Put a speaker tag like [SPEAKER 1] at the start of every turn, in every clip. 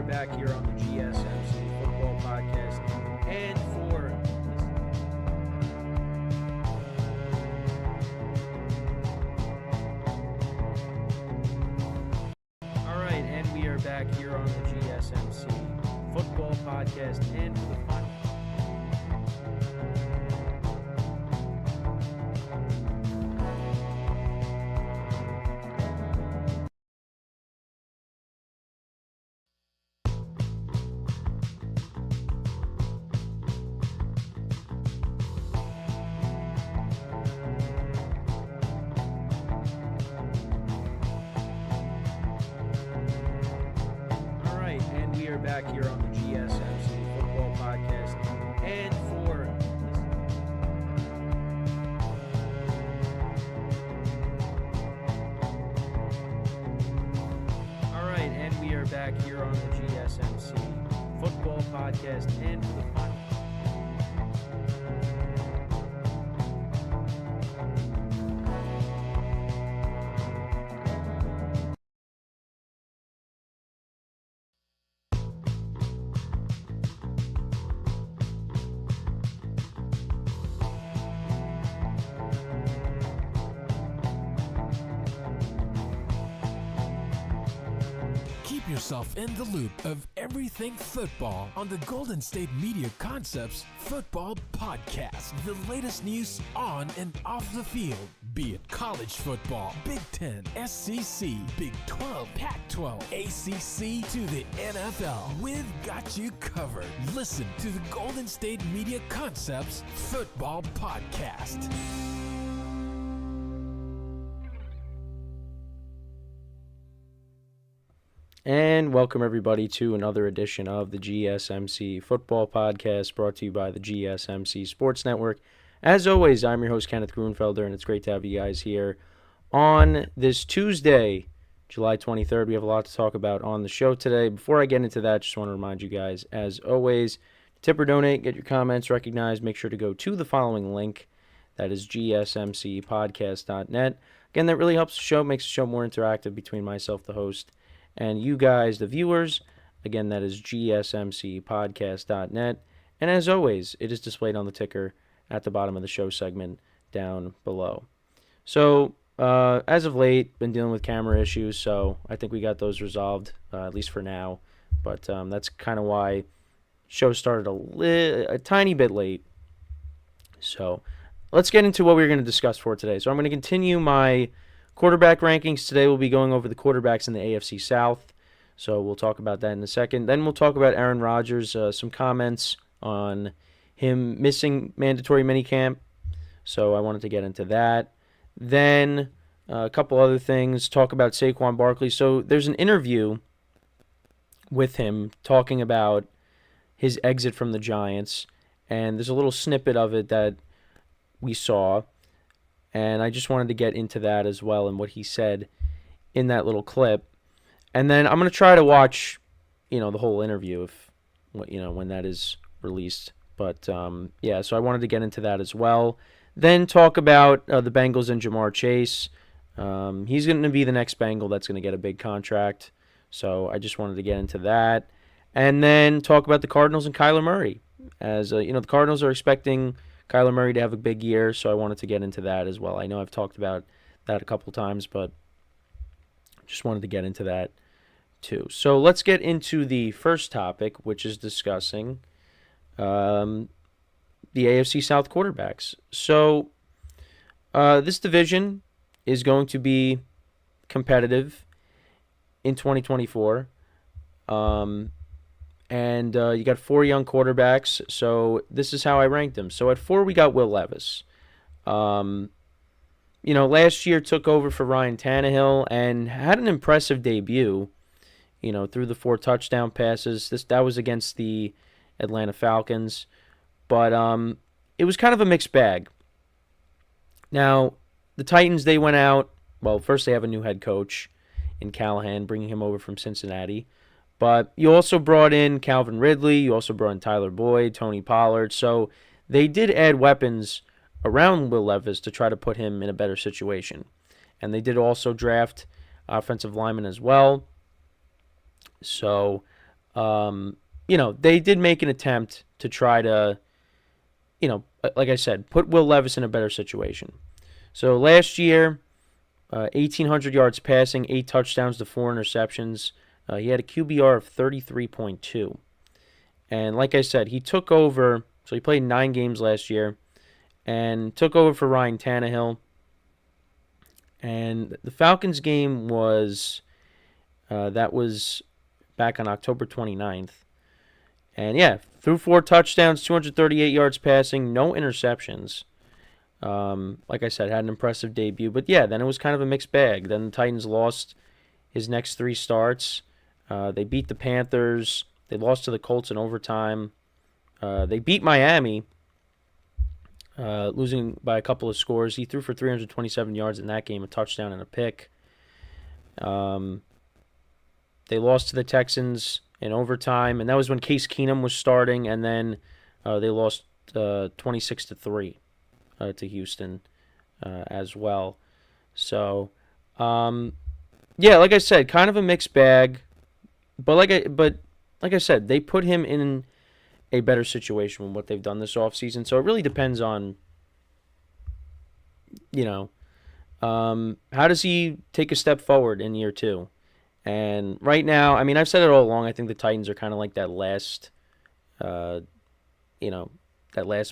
[SPEAKER 1] are back here on the GSMC Football Podcast. And we are back here on the GSMC Football Podcast. And for the final. Back here on the GSMC Football Podcast. And we are back here on the GSMC Football Podcast. And for the final.
[SPEAKER 2] Yourself in the loop of everything football on the Golden State Media Concepts Football Podcast. The latest news on and off the field, be it college football, Big Ten, SEC, Big 12, Pac-12, ACC to the NFL. We've got you covered. Listen to the Golden State Media Concepts Football Podcast.
[SPEAKER 1] And welcome everybody to another edition of the GSMC Football Podcast, brought to you by the GSMC Sports Network. As always, I'm your host, Kenneth Grunfelder, and it's great to have you guys here on this Tuesday, July 23rd. We have a lot to talk about on the show today. Before I get into that, just want to remind you guys, as always, tip or donate, get your comments recognized. Make sure to go to the following link. That is gsmcpodcast.net. Again, that really helps the show, makes the show more interactive between myself, the host, and you guys, the viewers. Again, that is gsmcpodcast.net. And as always, it is displayed on the ticker at the bottom of the show segment down below. So, as of late, been dealing with camera issues, so I think we got those resolved, at least for now. But that's kind of why show started a tiny bit late. So, let's get into what we're going to discuss for today. So, I'm going to continue my quarterback rankings. Today we'll be going over the quarterbacks in the AFC South, so we'll talk about that in a second. Then we'll talk about Aaron Rodgers, some comments on him missing mandatory minicamp, so I wanted to get into that. Then a couple other things, talk about Saquon Barkley. So there's an interview with him talking about his exit from the Giants, and there's a little snippet of it that we saw. And I just wanted to get into that as well and what he said in that little clip. And then I'm going to try to watch, the whole interview when that is released. But, so I wanted to get into that as well. Then talk about the Bengals and Jamar Chase. He's going to be the next Bengal that's going to get a big contract. So I just wanted to get into that. And then talk about the Cardinals and Kyler Murray. As, the Cardinals are expecting Kyler Murray to have a big year, so I wanted to get into that as well. I know I've talked about that a couple times, but just wanted to get into that too. So let's get into the first topic, which is discussing the AFC South quarterbacks. So this division is going to be competitive in 2024. And you got 4 young quarterbacks, so this is how I ranked them. So at 4, we got Will Levis. Last year took over for Ryan Tannehill and had an impressive debut, through the 4 touchdown passes. That was against the Atlanta Falcons. But it was kind of a mixed bag. Now, the Titans, they went out. Well, first they have a new head coach in Callahan, bringing him over from Cincinnati. But you also brought in Calvin Ridley. You also brought in Tyler Boyd, Tony Pollard. So they did add weapons around Will Levis to try to put him in a better situation. And they did also draft offensive linemen as well. So They did make an attempt to try to, like I said, put Will Levis in a better situation. So last year, 1,800 yards passing, 8 touchdowns to 4 interceptions. He had a QBR of 33.2. And like I said, he took over. So he played 9 games last year and took over for Ryan Tannehill. And the Falcons game was back on October 29th. And yeah, threw 4 touchdowns, 238 yards passing, no interceptions. Like I said, had an impressive debut. But yeah, then it was kind of a mixed bag. Then the Titans lost his next 3 starts. They beat the Panthers. They lost to the Colts in overtime. They beat Miami, losing by a couple of scores. He threw for 327 yards in that game, a touchdown and a pick. They lost to the Texans in overtime, and that was when Case Keenum was starting, and then they lost 26-3 to Houston as well. So, yeah, like I said, kind of a mixed bag, but like I said, they put him in a better situation with what they've done this offseason. So it really depends on, how does he take a step forward in year 2? And right now, I mean, I've said it all along, I think the Titans are kind of like that last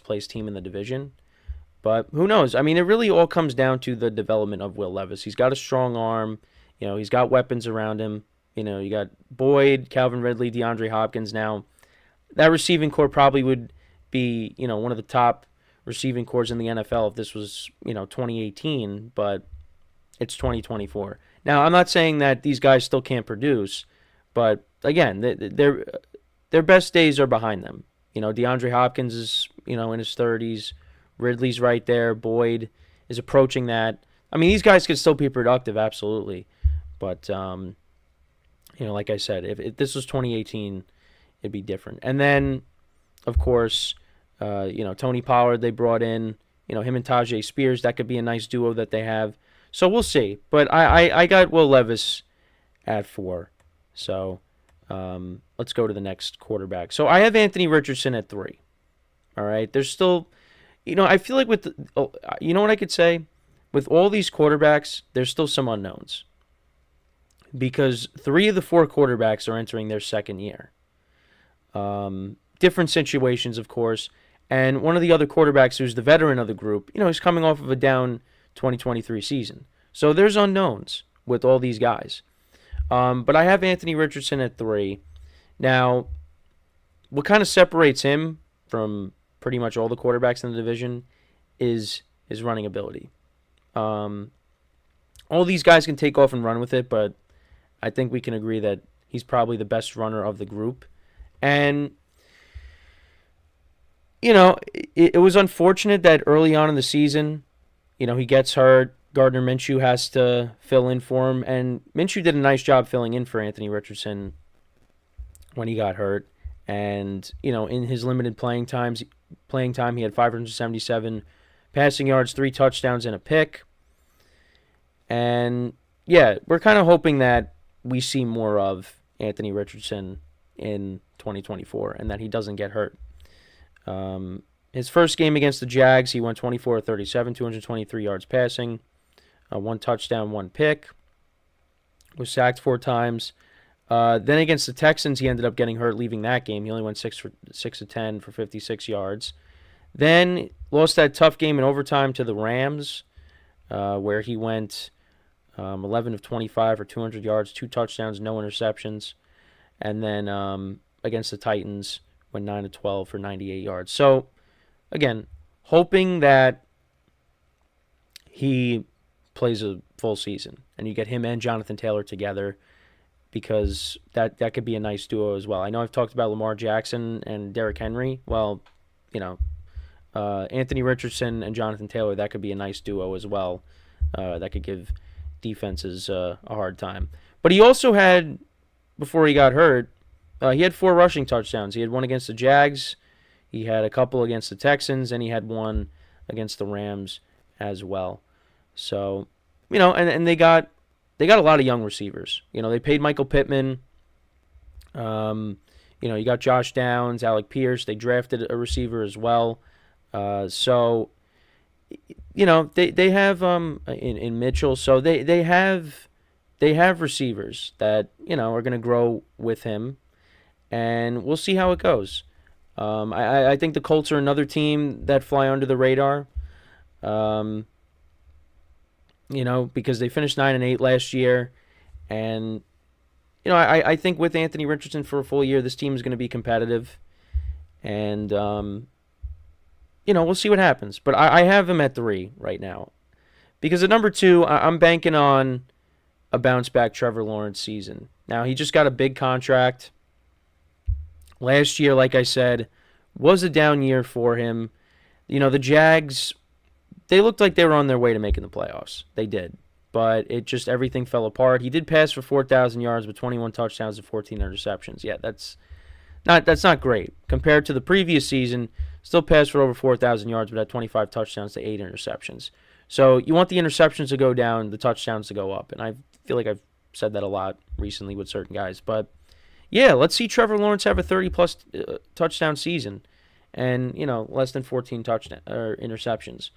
[SPEAKER 1] place team in the division. But who knows? I mean, it really all comes down to the development of Will Levis. He's got a strong arm. He's got weapons around him. You got Boyd, Calvin Ridley, DeAndre Hopkins. Now, that receiving core probably would be, one of the top receiving cores in the NFL if this was, 2018, but it's 2024. Now, I'm not saying that these guys still can't produce, but again, their best days are behind them. DeAndre Hopkins is, in his 30s. Ridley's right there. Boyd is approaching that. I mean, these guys could still be productive, absolutely. But, like I said, if this was 2018, it'd be different. And then, of course, Tony Pollard they brought in. Him and Tajay Spears, that could be a nice duo that they have. So we'll see. But I got Will Levis at 4. So let's go to the next quarterback. So I have Anthony Richardson at 3. All right. There's still, I feel like you know what I could say? With all these quarterbacks, there's still some unknowns. Because 3 of the 4 quarterbacks are entering their second year. Different situations, of course. And one of the other quarterbacks who's the veteran of the group, he's coming off of a down 2023 season. So there's unknowns with all these guys. But I have Anthony Richardson at 3. Now, what kind of separates him from pretty much all the quarterbacks in the division is his running ability. All these guys can take off and run with it, but I think we can agree that he's probably the best runner of the group. And, it was unfortunate that early on in the season, he gets hurt. Gardner Minshew has to fill in for him. And Minshew did a nice job filling in for Anthony Richardson when he got hurt. And, in his limited playing time, he had 577 passing yards, 3 touchdowns, and a pick. And, yeah, we're kind of hoping that we see more of Anthony Richardson in 2024 and that he doesn't get hurt. His first game against the Jags, he went 24-37, 223 yards passing, 1 touchdown, 1 pick, was sacked 4 times. Then against the Texans, he ended up getting hurt leaving that game. He only went 6 of 10 for 56 yards. Then lost that tough game in overtime to the Rams, where he went 11 of 25 for 200 yards, 2 touchdowns, no interceptions. And then against the Titans, went 9 of 12 for 98 yards. So, again, hoping that he plays a full season and you get him and Jonathan Taylor together, because that could be a nice duo as well. I know I've talked about Lamar Jackson and Derrick Henry. Well, Anthony Richardson and Jonathan Taylor, that could be a nice duo as well. That could give defenses a hard time. But he also had, before he got hurt, he had 4 rushing touchdowns. He had 1 against the Jags, he had a couple against the Texans, and he had 1 against the Rams as well. So, and they got a lot of young receivers. They paid Michael Pittman You got Josh Downs, Alec Pierce. They drafted a receiver as well. So they have in Mitchell. So they have receivers that are going to grow with him, and we'll see how it goes. I think the Colts are another team that fly under the radar. Because they finished 9-8 last year, and I think with Anthony Richardson for a full year, this team is going to be competitive, and we'll see what happens. But I have him at 3 right now, because at number 2, I'm banking on a bounce back Trevor Lawrence season. Now, he just got a big contract. Last year, like I said, was a down year for him. The Jags, they looked like they were on their way to making the playoffs. They did. But everything fell apart. He did pass for 4,000 yards with 21 touchdowns and 14 interceptions. Yeah, that's not great. Compared to the previous season, still passed for over 4,000 yards but had 25 touchdowns to 8 interceptions. So you want the interceptions to go down, the touchdowns to go up. And I feel like I've said that a lot recently with certain guys. But yeah, let's see Trevor Lawrence have a 30-plus touchdown season and, less than 14 interceptions.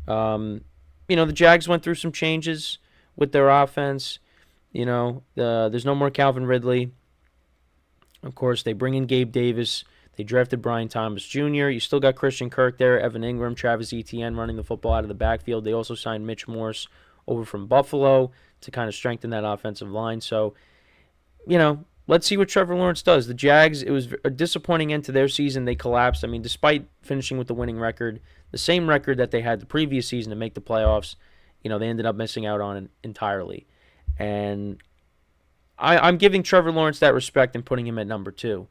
[SPEAKER 1] The Jags went through some changes with their offense. There's no more Calvin Ridley. Of course, they bring in Gabe Davis. They drafted Brian Thomas Jr. You still got Christian Kirk there, Evan Ingram, Travis Etienne running the football out of the backfield. They also signed Mitch Morse over from Buffalo to kind of strengthen that offensive line. So, let's see what Trevor Lawrence does. The Jags, it was a disappointing end to their season. They collapsed. I mean, despite finishing with the winning record, the same record that they had the previous season to make the playoffs, they ended up missing out on it entirely. And I'm giving Trevor Lawrence that respect and putting him at number 2,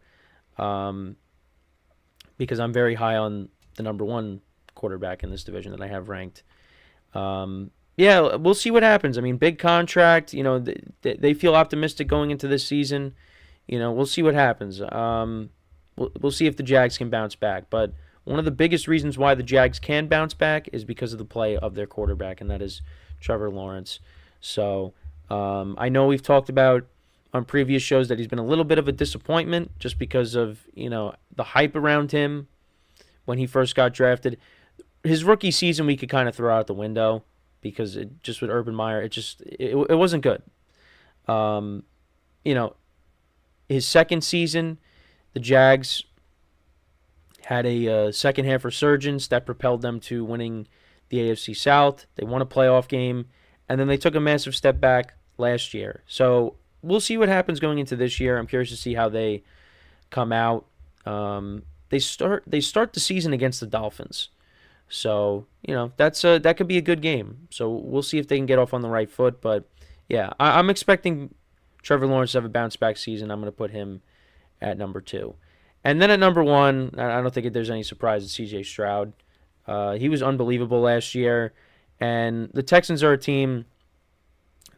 [SPEAKER 1] because I'm very high on the number 1 quarterback in this division that I have ranked. We'll see what happens. I mean, big contract. They feel optimistic going into this season. We'll see what happens. We'll see if the Jags can bounce back. But one of the biggest reasons why the Jags can bounce back is because of the play of their quarterback, and that is Trevor Lawrence. So I know we've talked about on previous shows that he's been a little bit of a disappointment just because of, the hype around him when he first got drafted. His rookie season we could kind of throw out the window because it just with Urban Meyer, it wasn't good. His second season, the Jags had a second half resurgence that propelled them to winning the AFC South. They won a playoff game, and then they took a massive step back last year. So we'll see what happens going into this year. I'm curious to see how they come out. They start the season against the Dolphins. So, that could be a good game. So we'll see if they can get off on the right foot. But, yeah, I'm expecting Trevor Lawrence to have a bounce-back season. I'm going to put him at number 2. And then at number 1, I don't think there's any surprise, it's C.J. Stroud. He was unbelievable last year. And the Texans are a team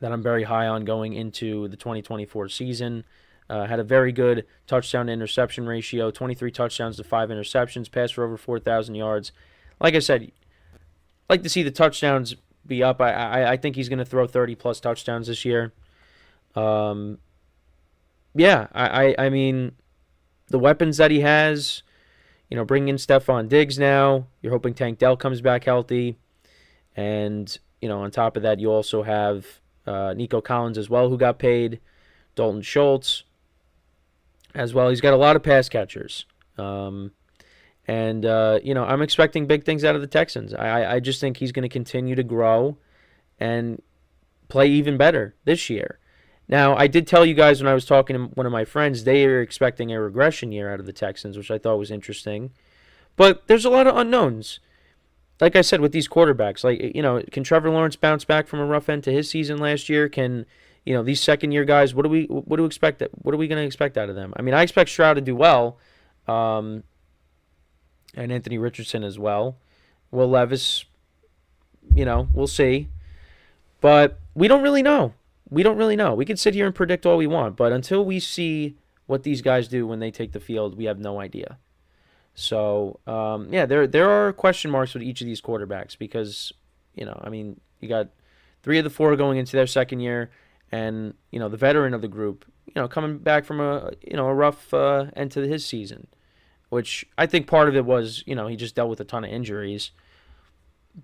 [SPEAKER 1] that I'm very high on going into the 2024 season. Had a very good touchdown-to-interception ratio, 23 touchdowns to 5 interceptions, passed for over 4,000 yards. Like I said, I'd like to see the touchdowns be up. I think he's going to throw 30-plus touchdowns this year. I mean, the weapons that he has, bringing in Stephon Diggs now. You're hoping Tank Dell comes back healthy. And, on top of that, you also have Nico Collins as well, who got paid. Dalton Schultz as well. He's got a lot of pass catchers. I'm expecting big things out of the Texans. I just think he's going to continue to grow and play even better this year. Now, I did tell you guys when I was talking to one of my friends, they are expecting a regression year out of the Texans, which I thought was interesting. But there's a lot of unknowns. Like I said, with these quarterbacks, can Trevor Lawrence bounce back from a rough end to his season last year? Can, these second-year guys, what do we expect? What are we going to expect out of them? I mean, I expect Stroud to do well, and Anthony Richardson as well. Will Levis, we'll see. But we don't really know. We can sit here and predict all we want, but until we see what these guys do when they take the field, we have no idea. So, there are question marks with each of these quarterbacks because, you got 3 of the 4 going into their second year, and, the veteran of the group coming back from a rough end to his season, which I think part of it was, he just dealt with a ton of injuries.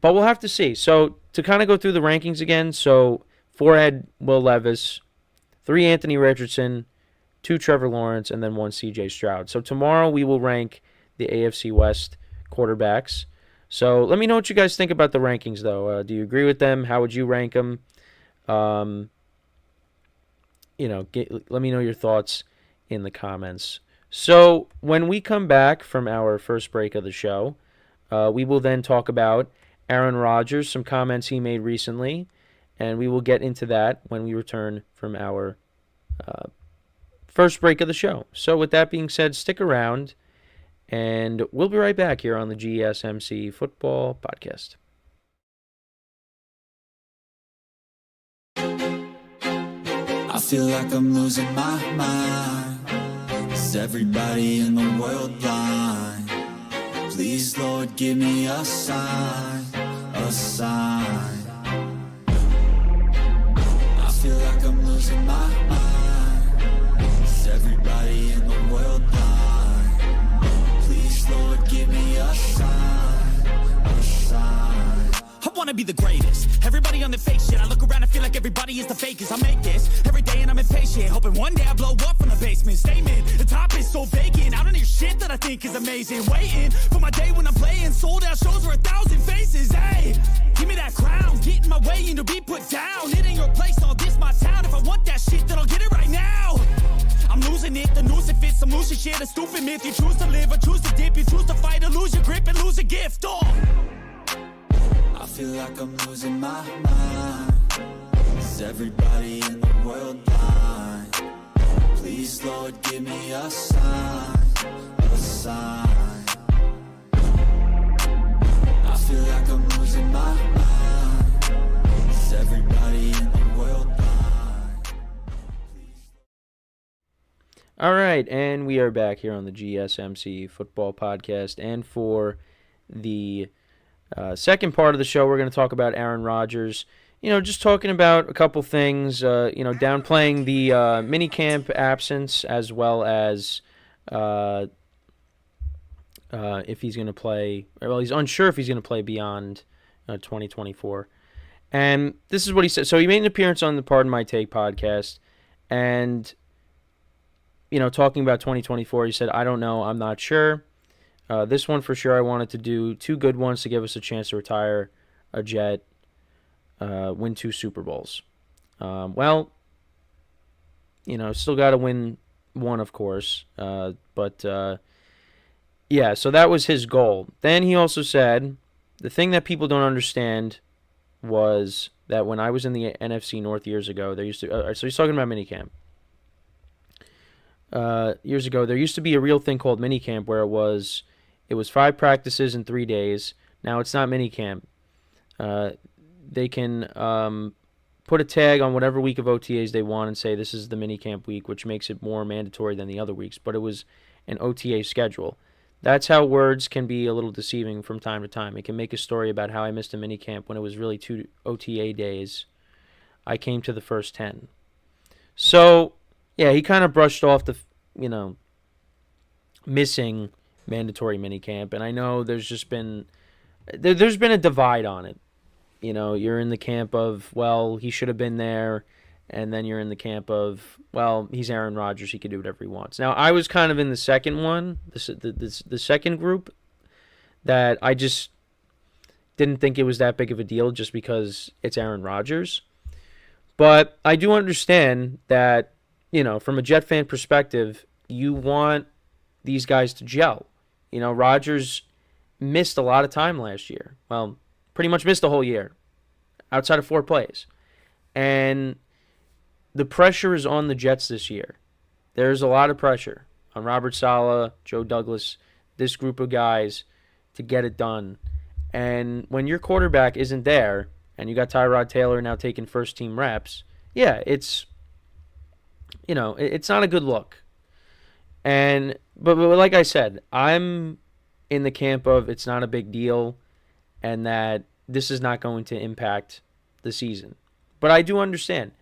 [SPEAKER 1] But we'll have to see. So to kind of go through the rankings again, so 4 had Will Levis, 3 Anthony Richardson, 2 Trevor Lawrence, and then 1 CJ Stroud. So tomorrow we will rank the AFC West quarterbacks. So let me know what you guys think about the rankings, though. Do you agree with them? How would you rank them? Let me know your thoughts in the comments. So when we come back from our first break of the show, we will then talk about Aaron Rodgers, some comments he made recently, and we will get into that when we return from our first break of the show. So with that being said, stick around, and we'll be right back here on the GSMC Football Podcast.
[SPEAKER 3] I feel like I'm losing my mind. Is everybody in the world blind? Please, Lord, give me a sign, a sign. I feel like I'm losing my mind. Is everybody in the world blind? Please, Lord, give me a sign, a sign.
[SPEAKER 4] I wanna be the greatest. Everybody on the fake shit. I look around and feel like everybody is the fakest. I make this every day and I'm impatient, hoping one day I blow up from the basement. Statement, the top is so vacant. I don't hear shit that I think is amazing. Waiting for my day when I'm playing sold out shows for 1,000 faces. Hey, give me that crown, get in my way and to be put down. It ain't your place, all this my town. If I want that shit, then I'll get it right now. I'm losing it, the noose it fits, some losing shit, a stupid myth. You choose to live or choose to dip, you choose to fight or lose your grip and lose a gift.
[SPEAKER 3] I feel like I'm losing my mind. Is everybody in the world blind? Please, Lord, give me a sign, a sign. I feel like I'm losing my mind. Is everybody in the world blind?
[SPEAKER 1] All right, and we are back here on the GSMC Football Podcast, and for the second part of the show, we're going to talk about Aaron Rodgers. Just talking about a couple things, downplaying the minicamp absence, as well as if he's going to play. Well, he's unsure if he's going to play beyond 2024. And this is what he said. So he made an appearance on the Pardon My Take podcast, and talking about 2024, he said, "I don't know, I'm not sure. This one for sure I wanted to do 2 good ones to give us a chance to retire a Jet, win 2 Super Bowls." Still got to win 1, of course. So that was his goal. Then he also said, the thing that people don't understand was that when I was in the NFC North years ago, there used to, so he's talking about minicamp. Years ago, there used to be a real thing called minicamp where it was 5 practices in 3 days. Now it's not minicamp. They can put a tag on whatever week of OTAs they want and say this is the minicamp week, which makes it more mandatory than the other weeks. But it was an OTA schedule. That's how words can be a little deceiving from time to time. It can make a story about how I missed a minicamp when it was really 2 OTA days. I came to the first 10. So, yeah, he kind of brushed off the, missing mandatory minicamp, and I know there's been a divide on it. You're in the camp of, well, he should have been there, and then you're in the camp of, well, he's Aaron Rodgers, he can do whatever he wants. Now, I was kind of in the second one, the second group, that I just didn't think it was that big of a deal just because it's Aaron Rodgers. But I do understand that, from a Jet fan perspective, you want these guys to gel. Rodgers missed a lot of time last year. Well, pretty much missed the whole year, outside of 4 plays. And the pressure is on the Jets this year. There's a lot of pressure on Robert Saleh, Joe Douglas, this group of guys to get it done. And when your quarterback isn't there, and you got Tyrod Taylor now taking first-team reps, yeah, it's not a good look. But like I said, I'm in the camp of it's not a big deal and that this is not going to impact the season. But I do understand.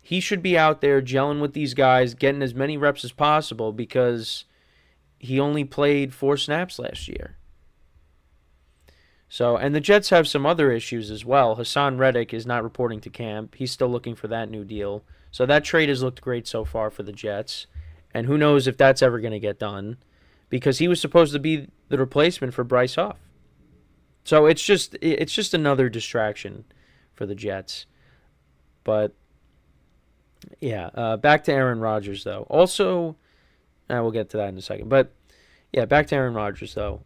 [SPEAKER 1] he should be out there gelling with these guys, getting as many reps as possible because he only played 4 snaps last year. So, and the Jets have some other issues as well. Hassan Reddick is not reporting to camp. He's still looking for that new deal. So that trade has looked great so far for the Jets. And who knows if that's ever going to get done, because he was supposed to be the replacement for Bryce Huff. So it's just another distraction for the Jets. But yeah, back to Aaron Rodgers though. Also, we'll get to that in a second. But yeah, back to Aaron Rodgers though.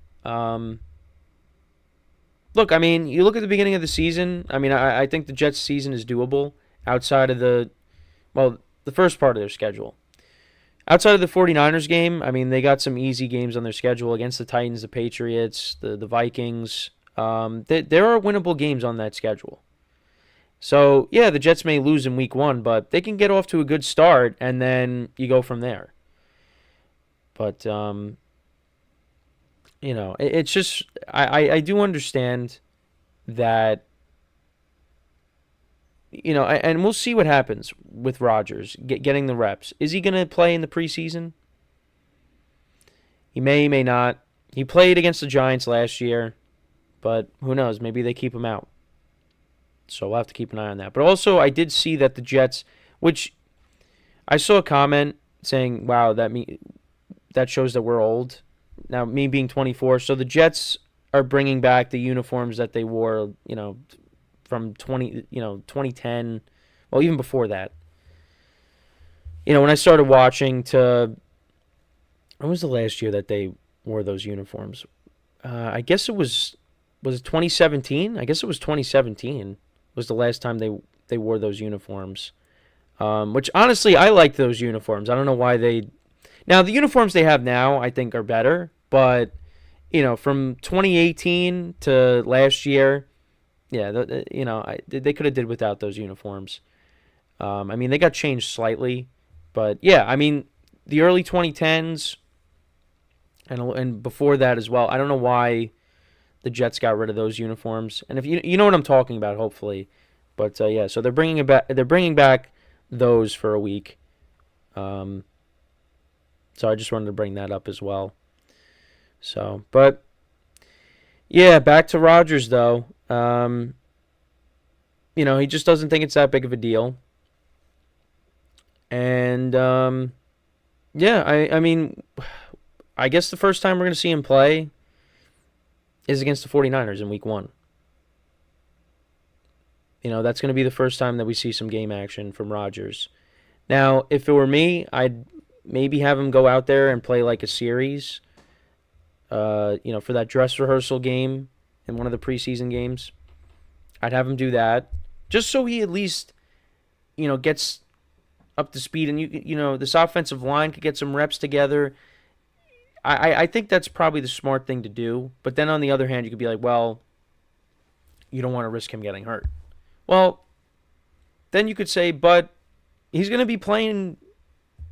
[SPEAKER 1] Look, I mean, you look at the beginning of the season. I mean, I think the Jets' season is doable outside of the first part of their schedule. Outside of the 49ers game, I mean, they got some easy games on their schedule against the Titans, the Patriots, the Vikings. There are winnable games on that schedule. So, yeah, the Jets may lose in week 1, but they can get off to a good start, and then you go from there. But, it's just, I do understand that, and we'll see what happens with Rodgers getting the reps. Is he going to play in the preseason? He may, he may not. He played against the Giants last year, but who knows? Maybe they keep him out. So we'll have to keep an eye on that. But also, I did see that the Jets, which I saw a comment saying, wow, that shows that we're old. Now, me being 24, so the Jets are bringing back the uniforms that they wore, from 2010, well, even before that. When I started watching when was the last year that they wore those uniforms? I guess it was it 2017? I guess it was 2017 was the last time they wore those uniforms. Which, honestly, I like those uniforms. I don't know why now, the uniforms they have now, I think, are better. But, from 2018 to last year, yeah, they could have did without those uniforms. I mean, they got changed slightly. But, yeah, I mean, the early 2010s and before that as well, I don't know why the Jets got rid of those uniforms. And if you know what I'm talking about, hopefully. But, yeah, so they're bringing back those for a week. So I just wanted to bring that up as well. So, but yeah, back to Rodgers though. He just doesn't think it's that big of a deal. And yeah, I mean, I guess the first time we're going to see him play is against the 49ers in week 1. That's going to be the first time that we see some game action from Rodgers. Now, if it were me, I'd maybe have him go out there and play like a series, for that dress rehearsal game in one of the preseason games. I'd have him do that just so he at least, gets up to speed and, this offensive line could get some reps together. I think that's probably the smart thing to do. But then on the other hand, you could be like, well, you don't want to risk him getting hurt. Well, then you could say, but he's going to be playing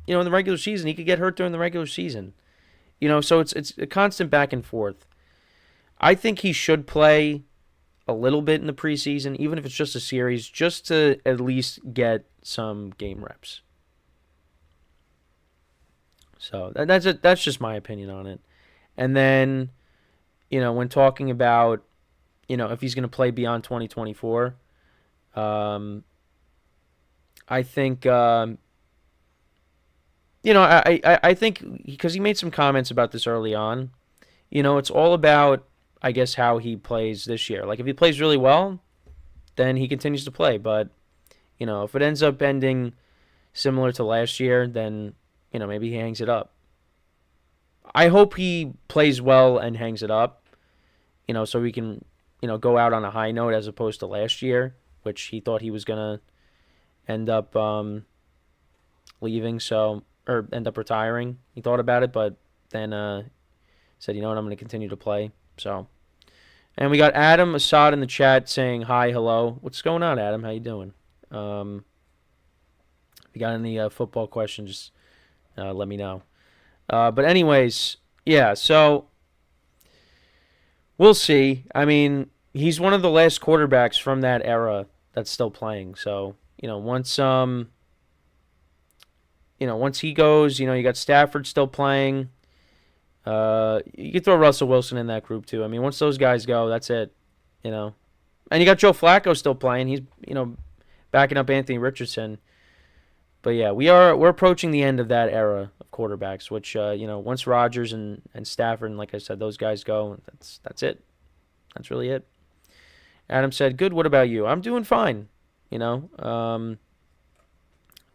[SPEAKER 1] in the regular season. He could get hurt during the regular season. So it's a constant back and forth. I think he should play a little bit in the preseason, even if it's just a series, just to at least get some game reps. So that's just my opinion on it. And then, when talking about, if he's going to play beyond 2024, I think, I think because he made some comments about this early on, it's all about, I guess, how he plays this year. Like, if he plays really well, then he continues to play. But, if it ends up ending similar to last year, then, maybe he hangs it up. I hope he plays well and hangs it up, so we can, go out on a high note as opposed to last year, which he thought he was going to end up leaving, or end up retiring. He thought about it, but then said, I'm going to continue to play. So, and we got Adam Assad in the chat saying hi, hello. What's going on, Adam? How you doing? If you got any football questions, just let me know. But anyways, yeah, so we'll see. I mean, he's one of the last quarterbacks from that era that's still playing. So, once once he goes, you got Stafford still playing. You could throw Russell Wilson in that group too. I mean, once those guys go, that's it. And you got Joe Flacco still playing. He's backing up Anthony Richardson. But yeah, we're approaching the end of that era of quarterbacks. Which once Rodgers and Stafford and like I said, those guys go, that's it. That's really it. Adam said, "Good. What about you?" I'm doing fine.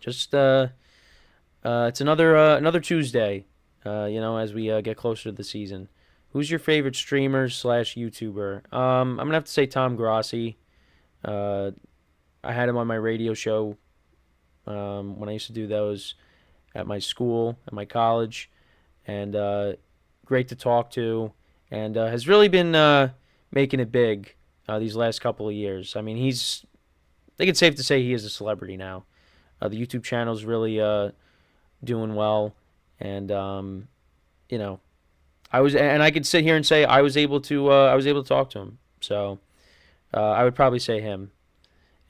[SPEAKER 1] Just it's another Tuesday. As we get closer to the season. Who's your favorite streamer / YouTuber? I'm gonna have to say Tom Grossi. I had him on my radio show when I used to do those at my school, at my college, and great to talk to, and has really been making it big these last couple of years. I mean, I think it's safe to say he is a celebrity now. The YouTube channel is really doing well, and I could sit here and say I was able to talk to him. So I would probably say him.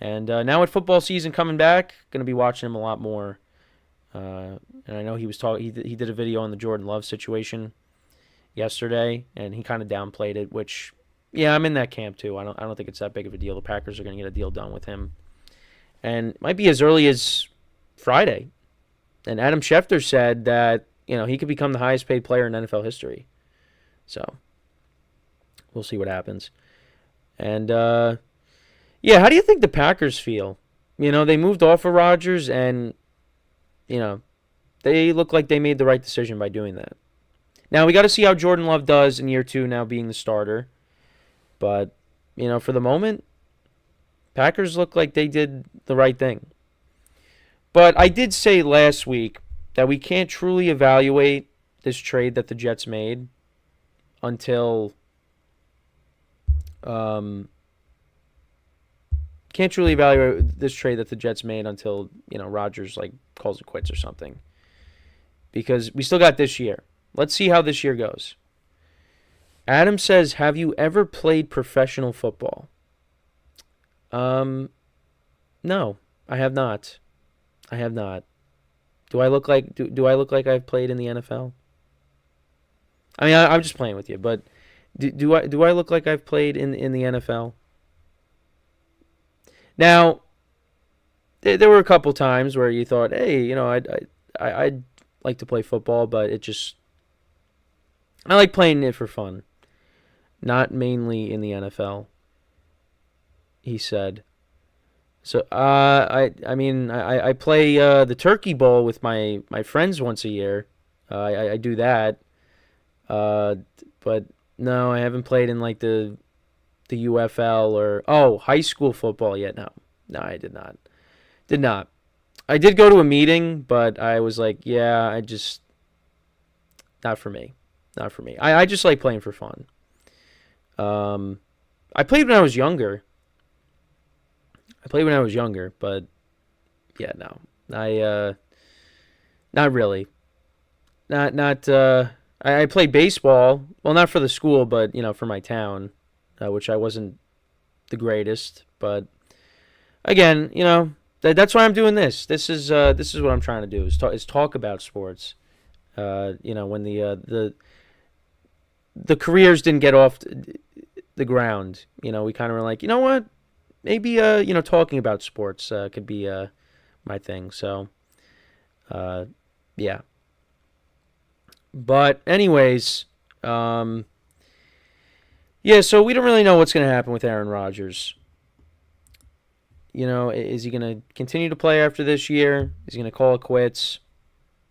[SPEAKER 1] And now with football season coming back, going to be watching him a lot more. And I know he was talking. He did a video on the Jordan Love situation yesterday, and he kind of downplayed it. Which, yeah, I'm in that camp too. I don't think it's that big of a deal. The Packers are going to get a deal done with him, and it might be as early as Friday. And Adam Schefter said that he could become the highest paid player in NFL history. So we'll see what happens. And how do you think the Packers feel? They moved off of Rodgers, and they look like they made the right decision by doing that. Now we got to see how Jordan Love does in year 2 now being the starter. But for the moment, Packers look like they did the right thing. But I did say last week that we can't truly evaluate this trade that the Jets made until Rodgers calls it quits or something. Because we still got this year. Let's see how this year goes. Adam says, "Have you ever played professional football?" No, I have not. Do I look like I've played in the NFL? I mean, I'm just playing with you, but do I look like I've played in the NFL? Now, there were a couple times where you thought, hey, I'd like to play football, but I like playing it for fun, not mainly in the NFL. He said. So I play the Turkey Bowl with my friends once a year. I do that. But no, I haven't played in like the UFL or high school football yet. No, I did not. I did go to a meeting, but I was like, yeah, not for me. I just like playing for fun. I played when I was younger. But yeah, no, not really. I played baseball. Well, not for the school, but for my town, which I wasn't the greatest. But again, that's why I'm doing this. This is what I'm trying to do is talk about sports. When the careers didn't get off the ground, we kind of were like, you know what? Maybe talking about sports could be my thing. So yeah. But anyways, so we don't really know what's going to happen with Aaron Rodgers. Is he going to continue to play after this year? Is he going to call it quits?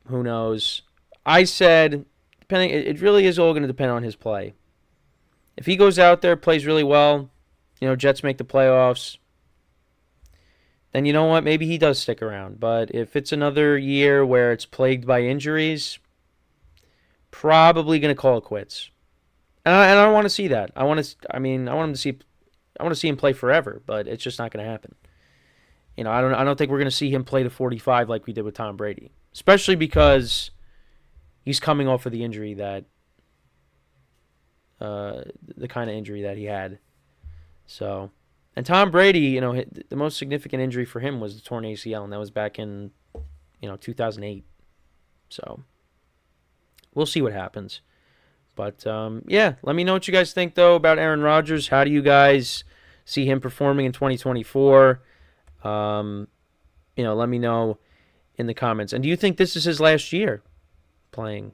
[SPEAKER 1] Who knows? I said, it really is all going to depend on his play. If he goes out there, plays really well, Jets make the playoffs, then you know what? Maybe he does stick around. But if it's another year where it's plagued by injuries, probably going to call it quits. And I don't want to see that. I want to see him play forever, but it's just not going to happen. I don't think we're going to see him play to 45 like we did with Tom Brady, especially because he's coming off of the injury the kind of injury that he had. So, and Tom Brady, the most significant injury for him was the torn ACL, and that was back in, 2008. So we'll see what happens. But, yeah, let me know what you guys think, though, about Aaron Rodgers. How do you guys see him performing in 2024? Let me know in the comments. And do you think this is his last year playing?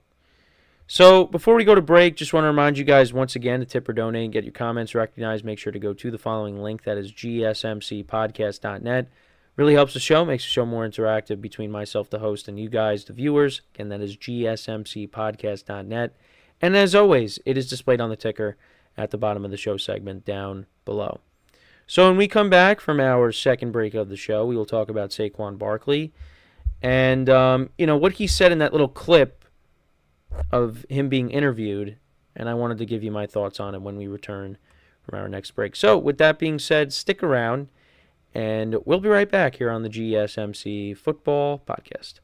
[SPEAKER 1] So before we go to break, just want to remind you guys once again to tip or donate and get your comments recognized. Make sure to go to the following link. That is GSMCpodcast.net. Really helps the show, makes the show more interactive between myself, the host, and you guys, the viewers. Again, that is GSMCpodcast.net. And as always, it is displayed on the ticker at the bottom of the show segment down below. So when we come back from our second break of the show, we will talk about Saquon Barkley and, what he said in that little clip of him being interviewed. And I wanted to give you my thoughts on it when we return from our next break. So with that being said, stick around, and we'll be right back here on the GSMC Football Podcast.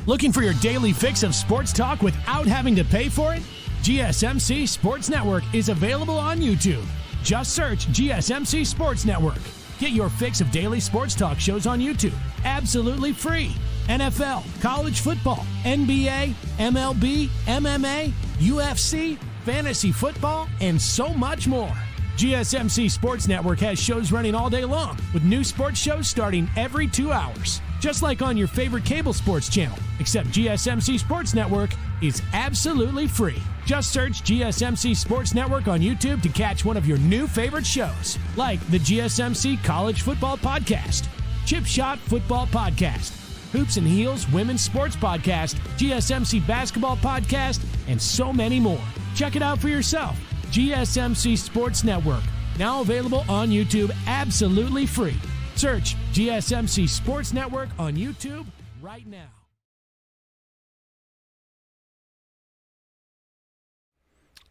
[SPEAKER 2] Looking for your daily fix of sports talk without having to pay for it? GSMC Sports Network is available on YouTube. Just search GSMC Sports Network. Get your fix of daily sports talk shows on YouTube, absolutely free. NFL, college football, NBA, MLB, MMA, UFC, fantasy football, and so much more. GSMC Sports Network has shows running all day long, with new sports shows starting every 2 hours. Just like on your favorite cable sports channel, except GSMC Sports Network is absolutely free. Just search GSMC Sports Network on YouTube to catch one of your new favorite shows, like the GSMC College Football Podcast, Chip Shot Football Podcast, Hoops and Heels Women's Sports Podcast, GSMC Basketball Podcast, and so many more. Check it out for yourself. GSMC Sports Network, now available on YouTube absolutely free. Search GSMC Sports Network on YouTube right now.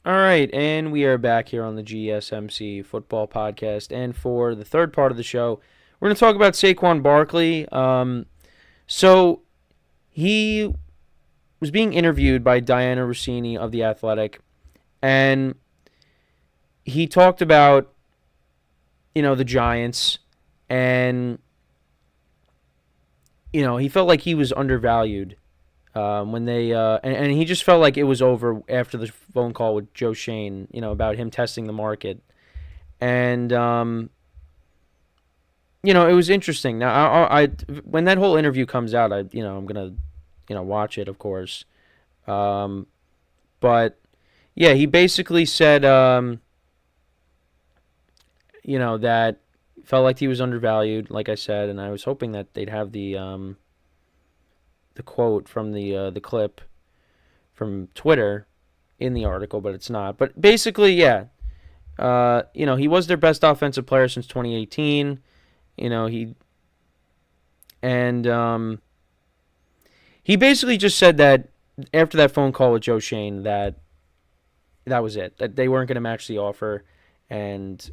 [SPEAKER 1] All right, and we are back here on the GSMC Football Podcast. And for the third part of the show, we're going to talk about Saquon Barkley. So he was being interviewed by Diana Rossini of The Athletic, and he talked about, the Giants, and, he felt like he was undervalued when they, and he just felt like it was over after the phone call with Joe Shane, about him testing the market. And, it was interesting. Now, I when that whole interview comes out, I'm going to, watch it, of course. But, yeah, he basically said, that felt like he was undervalued, like I said, and I was hoping that they'd have the quote from the clip from Twitter in the article, but it's not. But basically, yeah, he was their best offensive player since 2018. He basically just said that after that phone call with Joe Shane that was it, that they weren't going to match the offer, and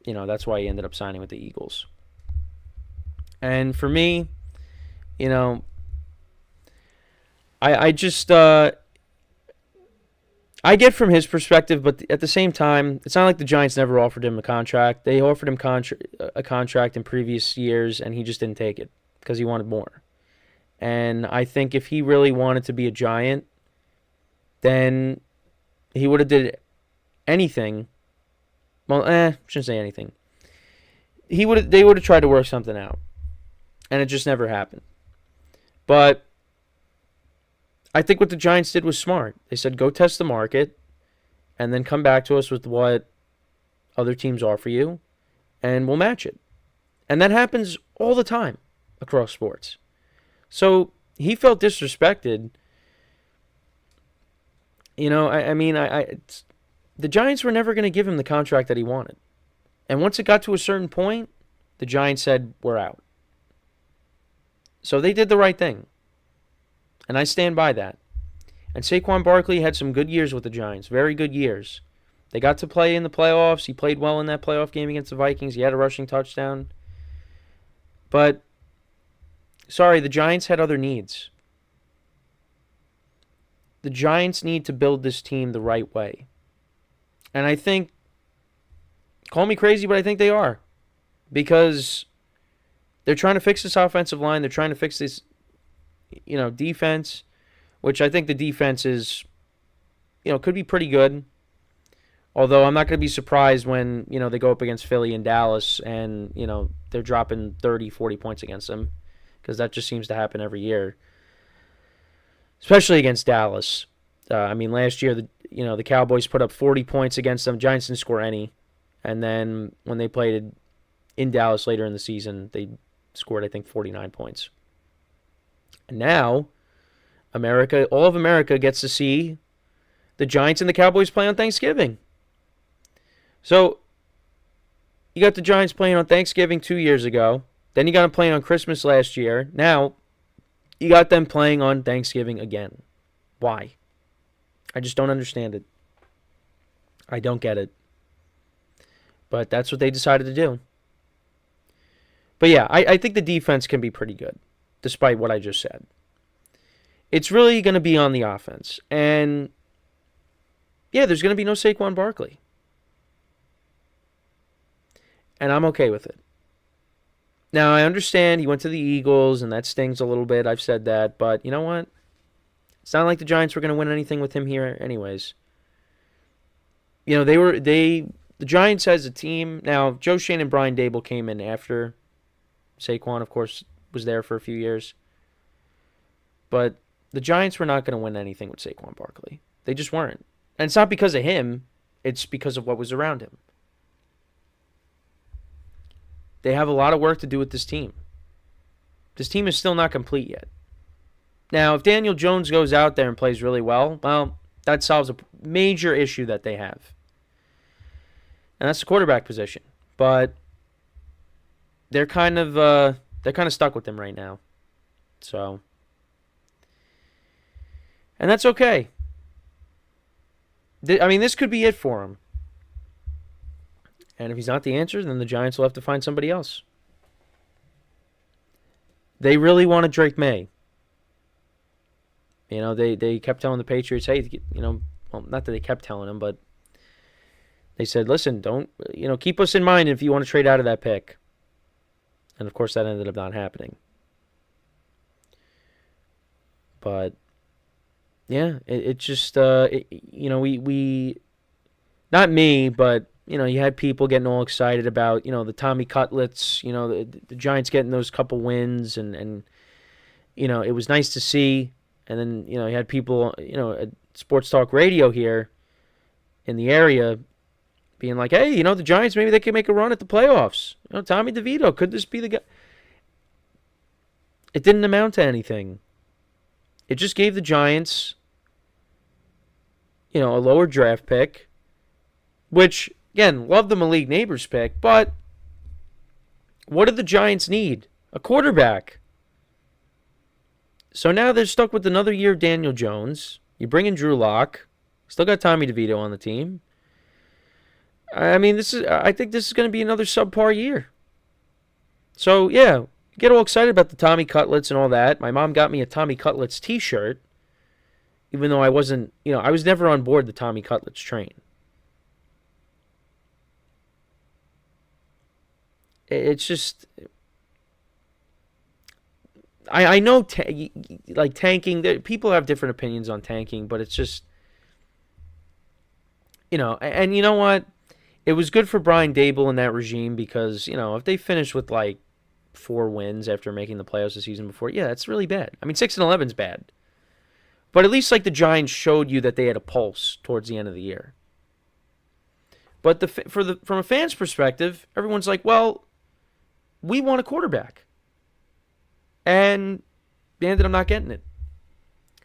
[SPEAKER 1] that's why he ended up signing with the Eagles. And for me, I just I get from his perspective, but at the same time, it's not like the Giants never offered him a contract. They offered him a contract in previous years, and he just didn't take it because he wanted more. And I think if he really wanted to be a Giant, then he would have did anything. Well, shouldn't say anything. They would have tried to work something out, and it just never happened. But I think what the Giants did was smart. They said, go test the market, and then come back to us with what other teams offer you, and we'll match it. And that happens all the time across sports. So he felt disrespected. The Giants were never going to give him the contract that he wanted. And once it got to a certain point, the Giants said, we're out. So they did the right thing. And I stand by that. And Saquon Barkley had some good years with the Giants, very good years. They got to play in the playoffs. He played well in that playoff game against the Vikings. He had a rushing touchdown. But, sorry, the Giants had other needs. The Giants need to build this team the right way. And I think, call me crazy, but I think they are. Because they're trying to fix this offensive line. They're trying to fix this, defense, which I think the defense is, could be pretty good. Although I'm not going to be surprised when, they go up against Philly and Dallas and, they're dropping 30, 40 points against them, because that just seems to happen every year, especially against Dallas. Last year, the Cowboys put up 40 points against them. Giants didn't score any. And then when they played in Dallas later in the season, they scored, I think, 49 points. And now, all of America gets to see the Giants and the Cowboys play on Thanksgiving. So, you got the Giants playing on Thanksgiving 2 years ago. Then you got them playing on Christmas last year. Now, you got them playing on Thanksgiving again. Why? I just don't understand it. I don't get it. But that's what they decided to do. But yeah, I think the defense can be pretty good, despite what I just said. It's really going to be on the offense. And yeah, there's going to be no Saquon Barkley. And I'm okay with it. Now, I understand he went to the Eagles, and that stings a little bit. I've said that. But you know what? It's not like the Giants were going to win anything with him here anyways. The Giants as a team. Now, Joe Shane and Brian Dable came in after Saquon, of course, was there for a few years. But the Giants were not going to win anything with Saquon Barkley. They just weren't. And it's not because of him. It's because of what was around him. They have a lot of work to do with this team. This team is still not complete yet. Now, if Daniel Jones goes out there and plays really well, that solves a major issue that they have. And that's the quarterback position. But they're kind of stuck with him right now. So, and that's okay. This could be it for him. And if he's not the answer, then the Giants will have to find somebody else. They really wanted Drake May. They kept telling the Patriots, hey, well, not that they kept telling him, but they said, listen, don't, keep us in mind if you want to trade out of that pick. And, of course, that ended up not happening. But, yeah, it just, we, not me, but, you had people getting all excited about, the Tommy Cutlets, the Giants getting those couple wins, and it was nice to see. And then, you had people, at Sports Talk Radio here in the area being like, hey, the Giants, maybe they can make a run at the playoffs. Tommy DeVito, could this be the guy? It didn't amount to anything. It just gave the Giants, a lower draft pick, which, again, love the Malik Neighbors pick, but what do the Giants need? A quarterback. So now they're stuck with another year of Daniel Jones. You bring in Drew Lock. Still got Tommy DeVito on the team. I think this is going to be another subpar year. So, yeah, get all excited about the Tommy Cutlets and all that. My mom got me a Tommy Cutlets t-shirt, even though I wasn't, I was never on board the Tommy Cutlets train. It's just, I know, tanking, people have different opinions on tanking, but it's just, and you know what? It was good for Brian Dable and that regime because, if they finish with 4 wins after making the playoffs the season before, yeah, that's really bad. 6-11 is bad. But at least the Giants showed you that they had a pulse towards the end of the year. But from a fan's perspective, everyone's like, well, we want a quarterback. And they ended up not getting it.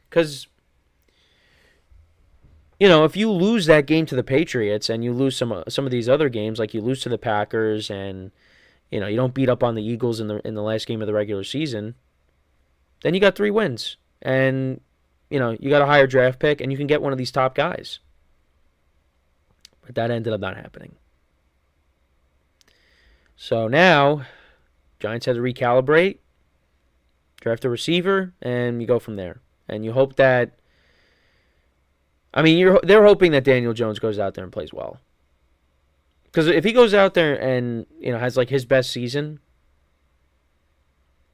[SPEAKER 1] Because, if you lose that game to the Patriots and you lose some of these other games, like you lose to the Packers and, you don't beat up on the Eagles in the last game of the regular season, then you got 3 wins. And, you got a higher draft pick and you can get one of these top guys. But that ended up not happening. So now, Giants had to recalibrate, draft a receiver, and you go from there. And you hope that, they're hoping that Daniel Jones goes out there and plays well. Because if he goes out there and, has his best season,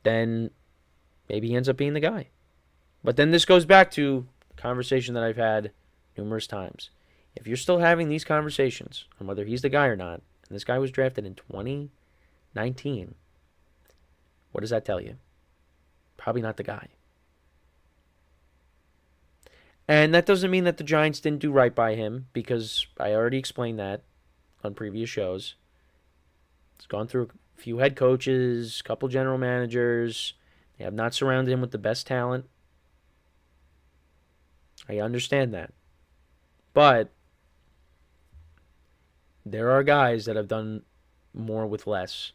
[SPEAKER 1] then maybe he ends up being the guy. But then this goes back to the conversation that I've had numerous times. If you're still having these conversations on whether he's the guy or not, and this guy was drafted in 2019, what does that tell you? Probably not the guy. And that doesn't mean that the Giants didn't do right by him, because I already explained that on previous shows. He's gone through a few head coaches, a couple general managers. They have not surrounded him with the best talent. I understand that. But there are guys that have done more with less,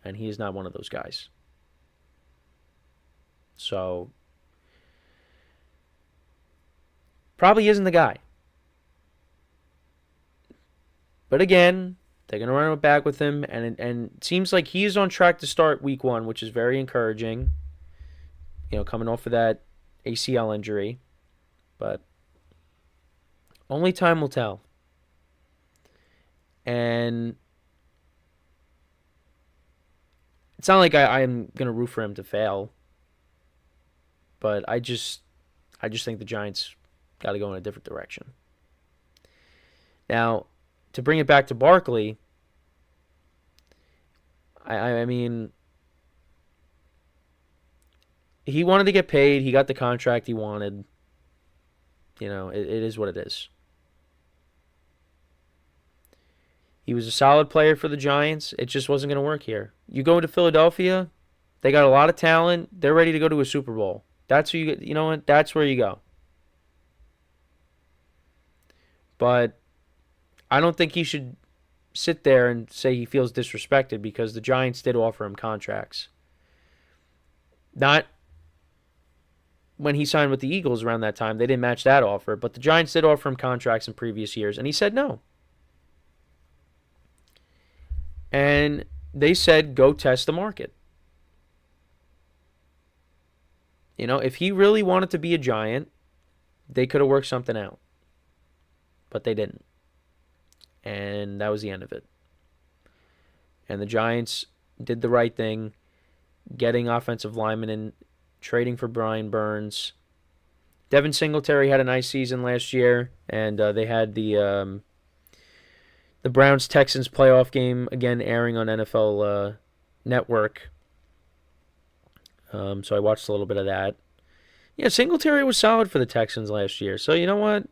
[SPEAKER 1] and he is not one of those guys. So, probably isn't the guy. But again, they're going to run it back with him, and it seems like he is on track to start week 1, which is very encouraging. Coming off of that ACL injury. But only time will tell. And it's not like I'm going to root for him to fail. But I just think the Giants got to go in a different direction. Now, to bring it back to Barkley, I mean, he wanted to get paid. He got the contract he wanted. It is what it is. He was a solid player for the Giants. It just wasn't going to work here. You go to Philadelphia, they got a lot of talent. They're ready to go to a Super Bowl. That's where you know what? That's where you go. But I don't think he should sit there and say he feels disrespected, because the Giants did offer him contracts. Not when he signed with the Eagles around that time. They didn't match that offer, but the Giants did offer him contracts in previous years, and he said no. And they said, go test the market. If he really wanted to be a Giant, they could have worked something out. But they didn't. And that was the end of it. And the Giants did the right thing, getting offensive linemen and trading for Brian Burns. Devin Singletary had a nice season last year, and they had the Browns-Texans playoff game, again, airing on NFL Network. So I watched a little bit of that. Yeah, Singletary was solid for the Texans last year. So you know what?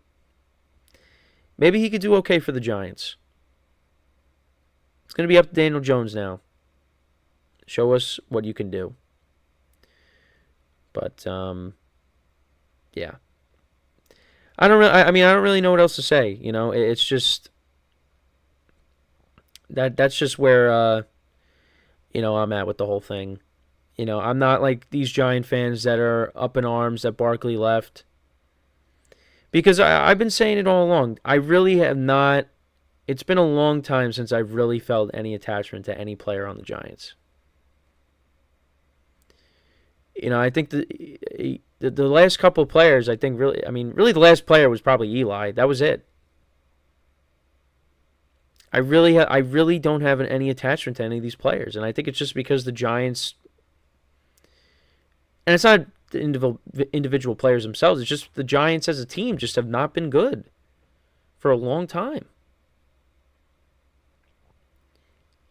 [SPEAKER 1] Maybe he could do okay for the Giants. It's going to be up to Daniel Jones now. Show us what you can do. But yeah, I don't really know what else to say. It's just that's just where I'm at with the whole thing. I'm not like these Giant fans that are up in arms that Barkley left. Because I've been saying it all along. I really have not. It's been a long time since I've really felt any attachment to any player on the Giants. I think the last couple of players, really the last player was probably Eli. That was it. I really don't have any attachment to any of these players, and I think it's just because the Giants, and it's not the individual players themselves, it's just the Giants as a team just have not been good for a long time.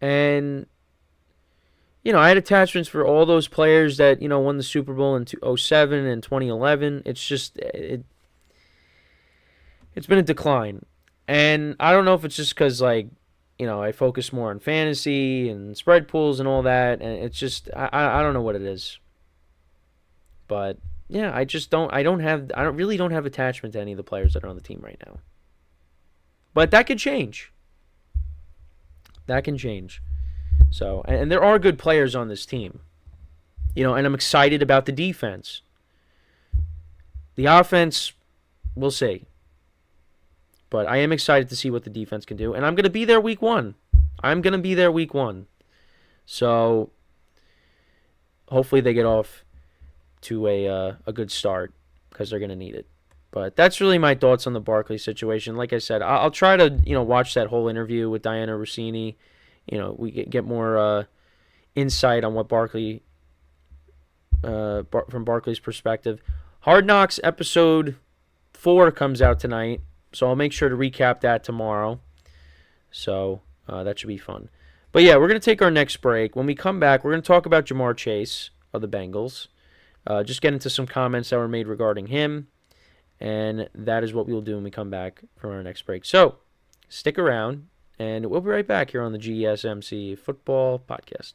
[SPEAKER 1] And I had attachments for all those players that, won the Super Bowl in 2007 and 2011. It's just, it's been a decline. And I don't know if it's just because, I focus more on fantasy and spread pools and all that. And it's just, I don't know what it is. But, yeah, I really don't have attachment to any of the players that are on the team right now. But that could change. That can change. So, and there are good players on this team. And I'm excited about the defense. The offense, we'll see. But I am excited to see what the defense can do. And I'm going to be there week 1. So, hopefully they get off to a good start, because they're going to need it. But that's really my thoughts on the Barkley situation. Like I said, I'll try to, watch that whole interview with Diana Rossini. We get more insight on what Barkley from Barkley's perspective. Hard Knocks episode 4 comes out tonight, so I'll make sure to recap that tomorrow. So that should be fun. But yeah, we're going to take our next break. When we come back, we're going to talk about Jamar Chase of the Bengals. Just get into some comments that were made regarding him. And that is what we will do when we come back from our next break. So, stick around, and we'll be right back here on the GSMC Football Podcast.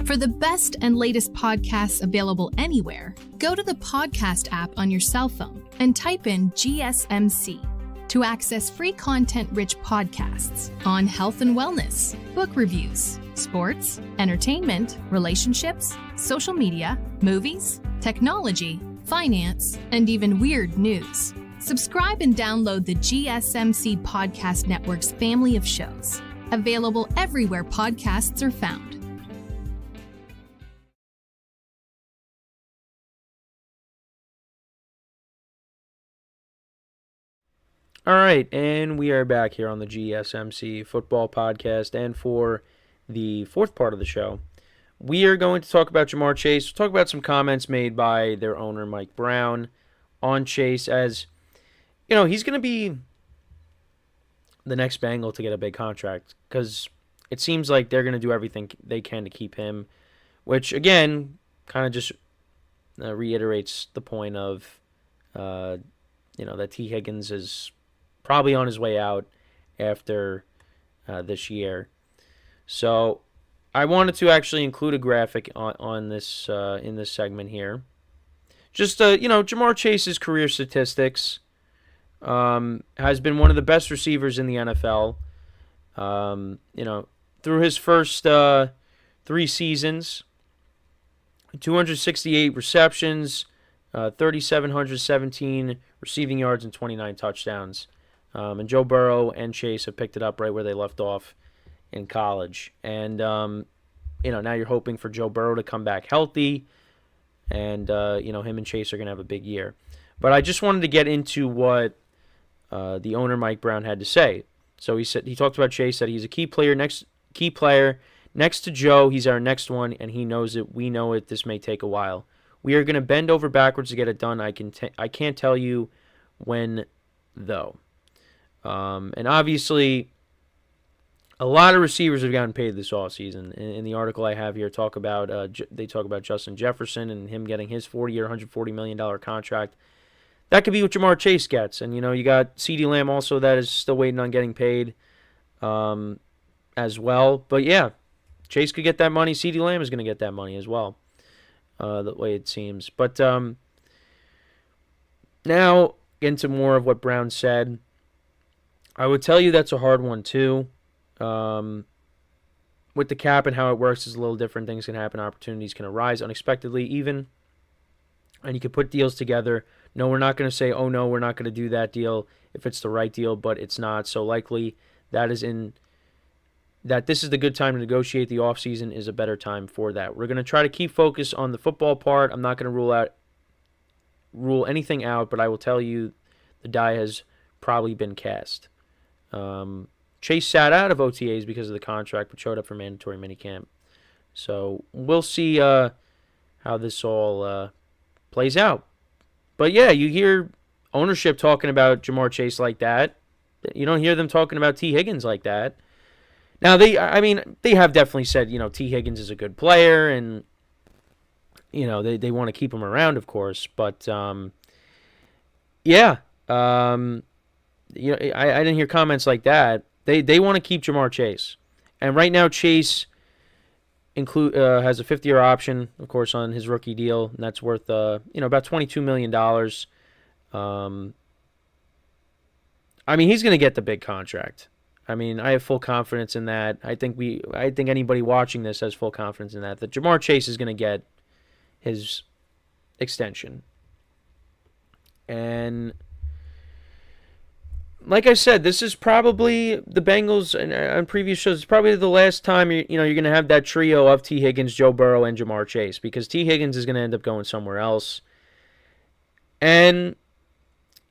[SPEAKER 5] For the best and latest podcasts available anywhere, go to the podcast app on your cell phone and type in GSMC to access free content-rich podcasts on health and wellness, book reviews, sports, entertainment, relationships, social media, movies, technology, finance, and even weird news. Subscribe and download the GSMC Podcast Network's family of shows, available everywhere podcasts are found.
[SPEAKER 1] All right, and we are back here on the GSMC Football Podcast, and for the fourth part of the show, we are going to talk about Jamar Chase. We'll talk about some comments made by their owner, Mike Brown, on Chase, as, you know, he's going to be the next Bengal to get a big contract, because it seems like they're going to do everything they can to keep him, which, again, kind of just reiterates the point of, that T. Higgins is probably on his way out after this year. So I wanted to actually include a graphic on this in this segment here. Just Jamar Chase's career statistics, has been one of the best receivers in the NFL. Through his first 3 seasons, 268 receptions, 3,717 receiving yards, and 29 touchdowns. And Joe Burrow and Chase have picked it up right where they left off in college. And, now you're hoping for Joe Burrow to come back healthy. And, him and Chase are going to have a big year. But I just wanted to get into what the owner, Mike Brown, had to say. So he talked about Chase, that he's a key player next to Joe. He's our next one, and he knows it. We know it. This may take a while. We are going to bend over backwards to get it done. I can't tell you when, though. And obviously, a lot of receivers have gotten paid this offseason. In the article I have here, they talk about Justin Jefferson and him getting his 4-year, $140 million contract. That could be what Jamar Chase gets. And, you got CeeDee Lamb also that is still waiting on getting paid as well. But, yeah, Chase could get that money. CeeDee Lamb is going to get that money as well, the way it seems. But now, into more of what Brown said. I would tell you that's a hard one, too. With the cap and how it works is a little different. Things can happen. Opportunities can arise unexpectedly even. And you can put deals together. No, we're not going to say, oh, no, we're not going to do that deal if it's the right deal, but it's not. So likely that this is the good time to negotiate. The offseason is a better time for that. We're going to try to keep focus on the football part. I'm not going to rule anything out, but I will tell you the die has probably been cast. Chase sat out of OTAs because of the contract, but showed up for mandatory minicamp. So we'll see how this all plays out. But yeah, you hear ownership talking about Jamar Chase like that. You don't hear them talking about T. Higgins like that. Now, they have definitely said, T. Higgins is a good player, and, they want to keep him around, of course. But, I didn't hear comments like that. They want to keep Jamar Chase. And right now, Chase has a 5th-year option, of course, on his rookie deal, and that's worth about $22 million. He's going to get the big contract. I have full confidence in that. I think anybody watching this has full confidence in that Jamar Chase is going to get his extension. And like I said, this is probably the Bengals, and on previous shows, it's probably the last time you're going to have that trio of T. Higgins, Joe Burrow, and Jamar Chase, because T. Higgins is going to end up going somewhere else. And,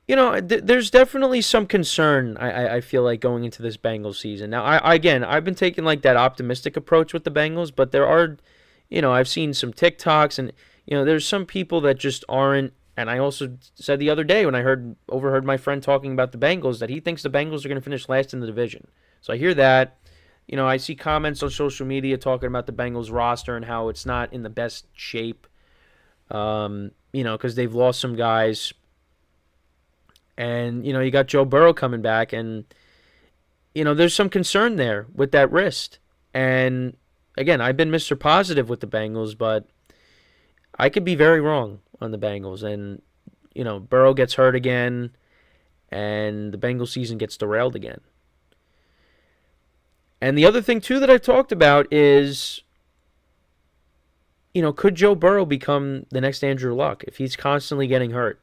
[SPEAKER 1] there's definitely some concern, I feel like, going into this Bengals season. Now, I've been taking like that optimistic approach with the Bengals, but there are, I've seen some TikToks, and, there's some people that just aren't. And I also said the other day when I overheard my friend talking about the Bengals that he thinks the Bengals are going to finish last in the division. So I hear that. I see comments on social media talking about the Bengals roster and how it's not in the best shape, because they've lost some guys. And, you got Joe Burrow coming back, and, there's some concern there with that wrist. And, again, I've been Mr. Positive with the Bengals, but I could be very wrong on the Bengals. And, Burrow gets hurt again, and the Bengals season gets derailed again. And the other thing, too, that I've talked about is, could Joe Burrow become the next Andrew Luck if he's constantly getting hurt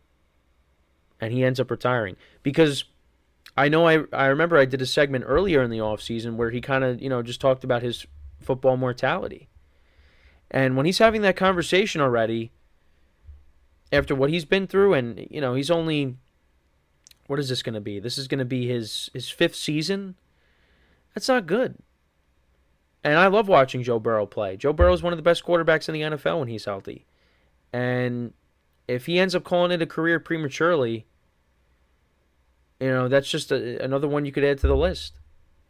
[SPEAKER 1] and he ends up retiring? Because I know I remember I did a segment earlier in the offseason where he kind of, just talked about his football mortality. And when he's having that conversation already, after what he's been through, and, he's only, what is this going to be? This is going to be his fifth season. That's not good. And I love watching Joe Burrow play. Joe Burrow is one of the best quarterbacks in the NFL when he's healthy. And if he ends up calling it a career prematurely, that's just another one you could add to the list.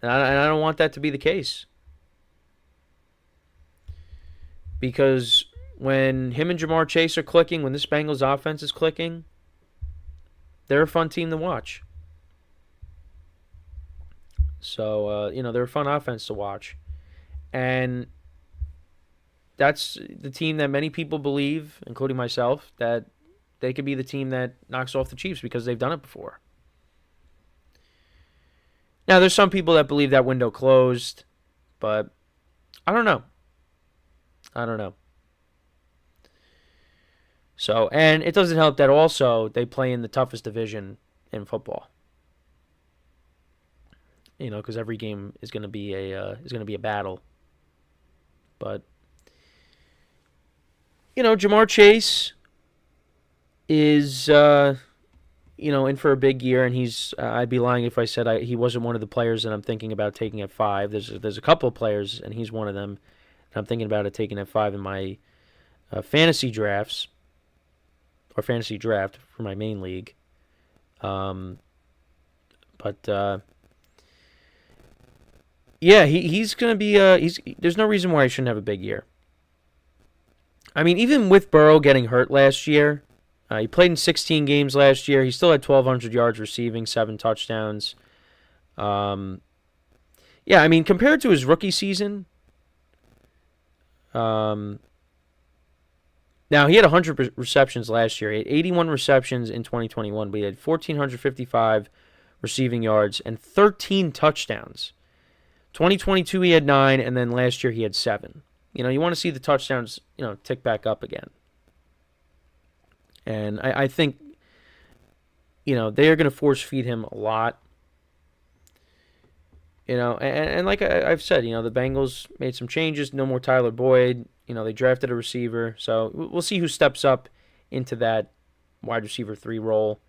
[SPEAKER 1] And I don't want that to be the case. Because when him and Jamar Chase are clicking, when this Bengals offense is clicking, they're a fun team to watch. So, they're a fun offense to watch. And that's the team that many people believe, including myself, that they could be the team that knocks off the Chiefs because they've done it before. Now, there's some people that believe that window closed, but I don't know. So, and it doesn't help that also they play in the toughest division in football. Because every game is going to be a battle. But Jamar Chase is in for a big year, and he's I'd be lying if I said he wasn't one of the players that I'm thinking about taking at 5. There's a couple of players, and he's one of them that I'm thinking about taking at 5 in my fantasy drafts, or fantasy draft for my main league. Yeah, he's going to be there's no reason why he shouldn't have a big year. I mean, even with Burrow getting hurt last year, he played in 16 games last year. He still had 1,200 yards receiving, 7 touchdowns. Yeah, I mean, compared to his rookie season, now he had 100 receptions last year. He had 81 receptions in 2021, but he had 1,455 receiving yards and 13 touchdowns. 2022 he had 9, and then last year he had 7. You want to see the touchdowns, tick back up again. And I think, they are going to force feed him a lot. And like I've said, the Bengals made some changes. No more Tyler Boyd. They drafted a receiver. So we'll see who steps up into that wide receiver 3 role.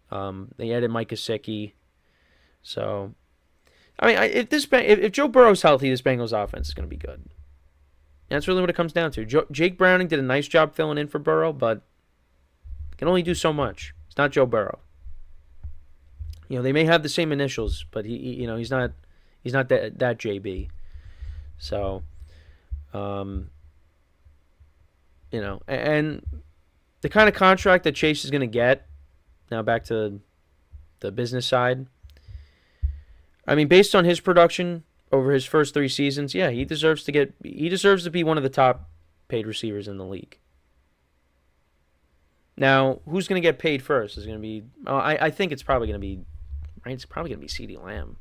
[SPEAKER 1] They added Mike Gesicki. So, I mean, if Joe Burrow's healthy, this Bengals offense is going to be good. And that's really what it comes down to. Jake Browning did a nice job filling in for Burrow, but can only do so much. It's not Joe Burrow. They may have the same initials, but he's not that JB. So, and the kind of contract that Chase is going to get, now back to the business side. I mean, based on his production over his first 3 seasons, yeah, he deserves to be one of the top paid receivers in the league. Now, who's going to get paid first? Is going to be I think it's probably going to be right. It's probably going to be CeeDee Lamb.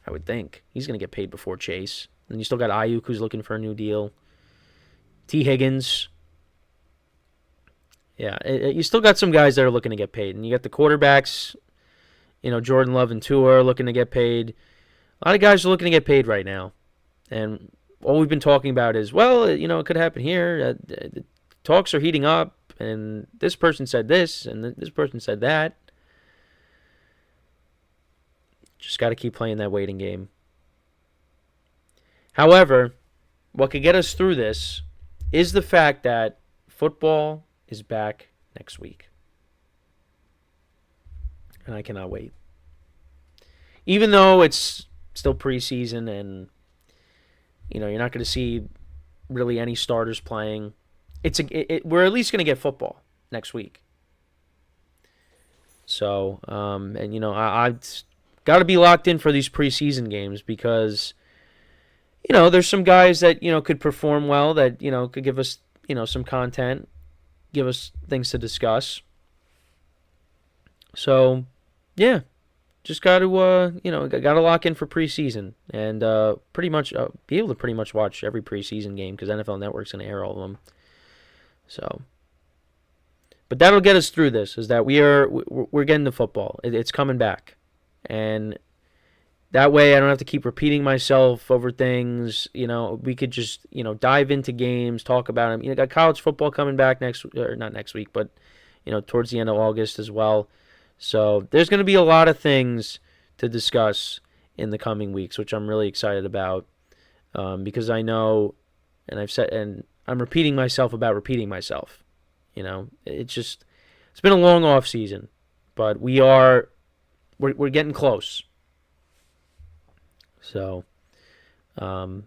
[SPEAKER 1] I would think he's going to get paid before Chase. And you still got Ayuk, who's looking for a new deal. T. Higgins. Yeah, you still got some guys that are looking to get paid, and you got the quarterbacks. Jordan Love and Tua are looking to get paid. A lot of guys are looking to get paid right now. And all we've been talking about is, well, it could happen here. The talks are heating up, and this person said this, and this person said that. Just got to keep playing that waiting game. However, what could get us through this is the fact that football is back next week. And I cannot wait. Even though it's still preseason and, you're not going to see really any starters playing, we're at least going to get football next week. So, I got to be locked in for these preseason games because, there's some guys that, could perform well, that, could give us, some content, give us things to discuss. So, yeah, just got to, got to lock in for preseason and pretty much be able to pretty much watch every preseason game because NFL Network's going to air all of them. So, but that'll get us through this, is that we're getting to football. It's coming back. And that way I don't have to keep repeating myself over things. We could just, dive into games, talk about them. Got college football coming back not next week, but, towards the end of August as well. So there's going to be a lot of things to discuss in the coming weeks, which I'm really excited about because I know, and I've said, and I'm repeating myself about repeating myself. It's been a long off season, but we're getting close. So, but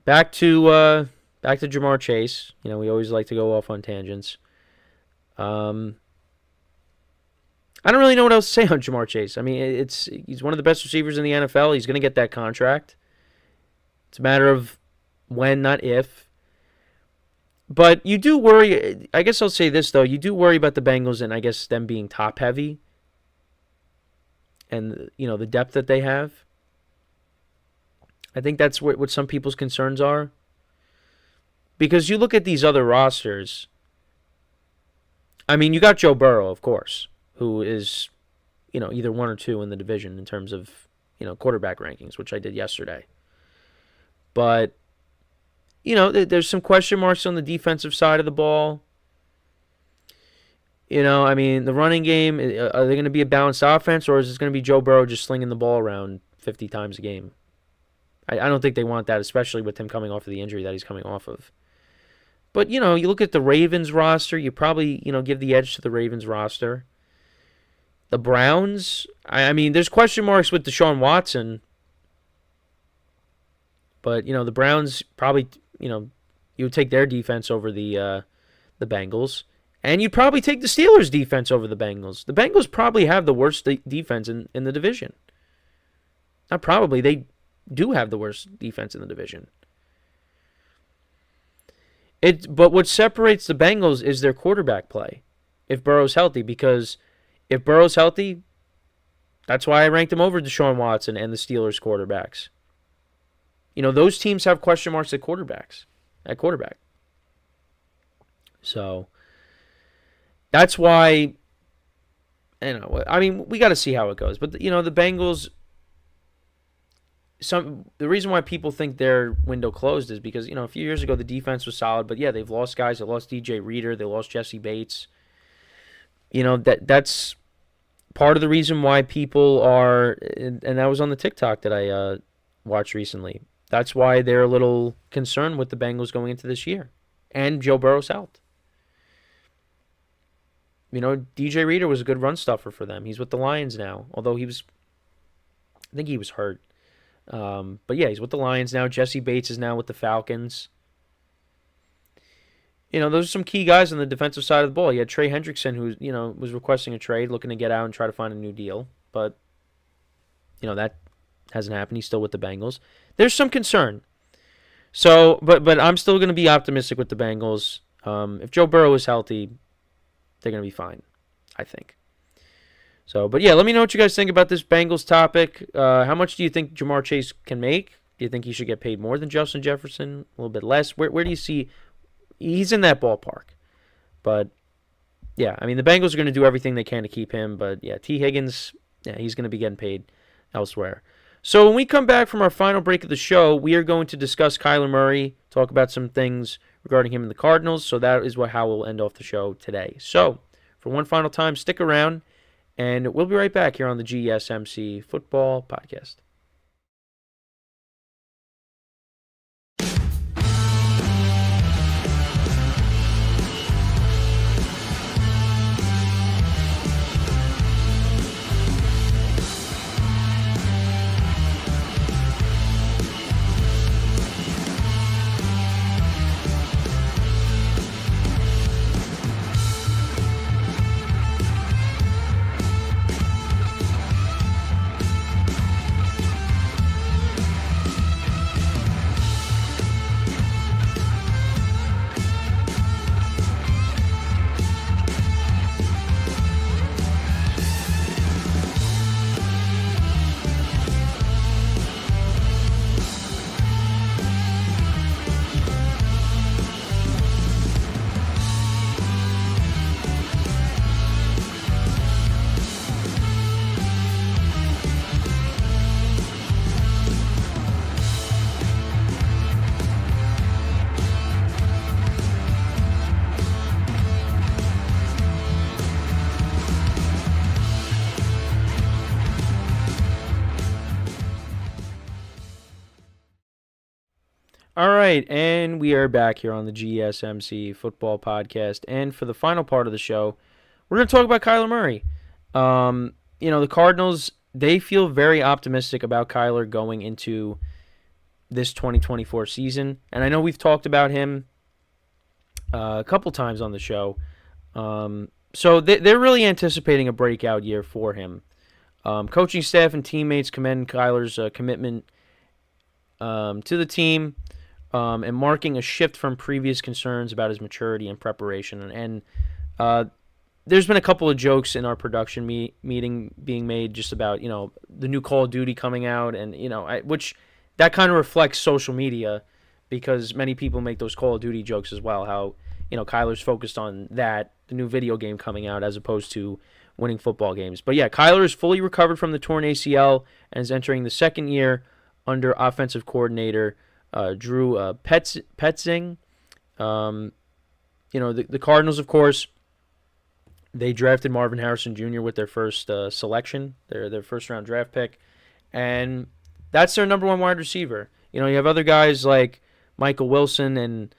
[SPEAKER 1] back to Ja'Marr Chase. We always like to go off on tangents. I don't really know what else to say on Ja'Marr Chase. I mean, he's one of the best receivers in the NFL. He's going to get that contract. It's a matter of when, not if. But you do worry. I guess I'll say this, though. You do worry about the Bengals and I guess them being top-heavy and, the depth that they have. I think that's what some people's concerns are. Because you look at these other rosters. I mean, you got Joe Burrow, of course, who is, either 1 or 2 in the division in terms of, quarterback rankings, which I did yesterday. But, there's some question marks on the defensive side of the ball. I mean, the running game, are they going to be a balanced offense, or is it going to be Joe Burrow just slinging the ball around 50 times a game? I don't think they want that, especially with him coming off of the injury that he's coming off of. But, you look at the Ravens roster, you probably, give the edge to the Ravens roster. The Browns, I mean, there's question marks with Deshaun Watson. But, the Browns probably, you would take their defense over the Bengals. And you'd probably take the Steelers' defense over the Bengals. The Bengals probably have the worst defense in the division. Not probably, they do have the worst defense in the division. But what separates the Bengals is their quarterback play, if Burrow's healthy. Because if Burrow's healthy, that's why I ranked him over Deshaun Watson and the Steelers' quarterbacks. Those teams have question marks at quarterback. So that's why, I mean, we got to see how it goes. But, the Bengals, the reason why people think their window closed is because, a few years ago the defense was solid. But, yeah, they've lost guys. They lost DJ Reader. They lost Jesse Bates. That's part of the reason why people are, and that was on the TikTok that I watched recently. That's why they're a little concerned with the Bengals going into this year. And Joe Burrow's out. DJ Reader was a good run stuffer for them. He's with the Lions now, although I think he was hurt. But yeah, he's with the Lions now. Jesse Bates is now with the Falcons. Those are some key guys on the defensive side of the ball. You had Trey Hendrickson, who, was requesting a trade, looking to get out and try to find a new deal. But, that hasn't happened. He's still with the Bengals. There's some concern. So, but I'm still going to be optimistic with the Bengals. If Joe Burrow is healthy, they're going to be fine, I think. So, but yeah, let me know what you guys think about this Bengals topic. How much do you think Ja'Marr Chase can make? Do you think he should get paid more than Justin Jefferson? A little bit less? Where do you see? He's in that ballpark. But, yeah, I mean, the Bengals are going to do everything they can to keep him. But, yeah, T. Higgins, yeah, he's going to be getting paid elsewhere. So when we come back from our final break of the show, we are going to discuss Kyler Murray, talk about some things regarding him and the Cardinals. So that is how we'll end off the show today. So for one final time, stick around, And we'll be right back here on the GSMC Football Podcast. All right, and we are back here on the GSMC Football Podcast. And for the final part of the show, we're going to talk about Kyler Murray. The Cardinals, they feel very optimistic about Kyler going into this 2024 season. And I know we've talked about him a couple times on the show. So they're really anticipating a breakout year for him. Coaching staff and teammates commend Kyler's commitment to the team. And marking a shift from previous concerns about his maturity and preparation. And there's been a couple of jokes in our production meeting being made just about, the new Call of Duty coming out. And, which that kind of reflects social media because many people make those Call of Duty jokes as well. How, Kyler's focused on that, the new video game coming out as opposed to winning football games. But, yeah, Kyler is fully recovered from the torn ACL and is entering the second year under offensive coordinator Drew Petzing. The Cardinals, of course, they drafted Marvin Harrison Jr. with their first selection, their first-round draft pick, and that's their number one wide receiver. You have other guys like Michael Wilson and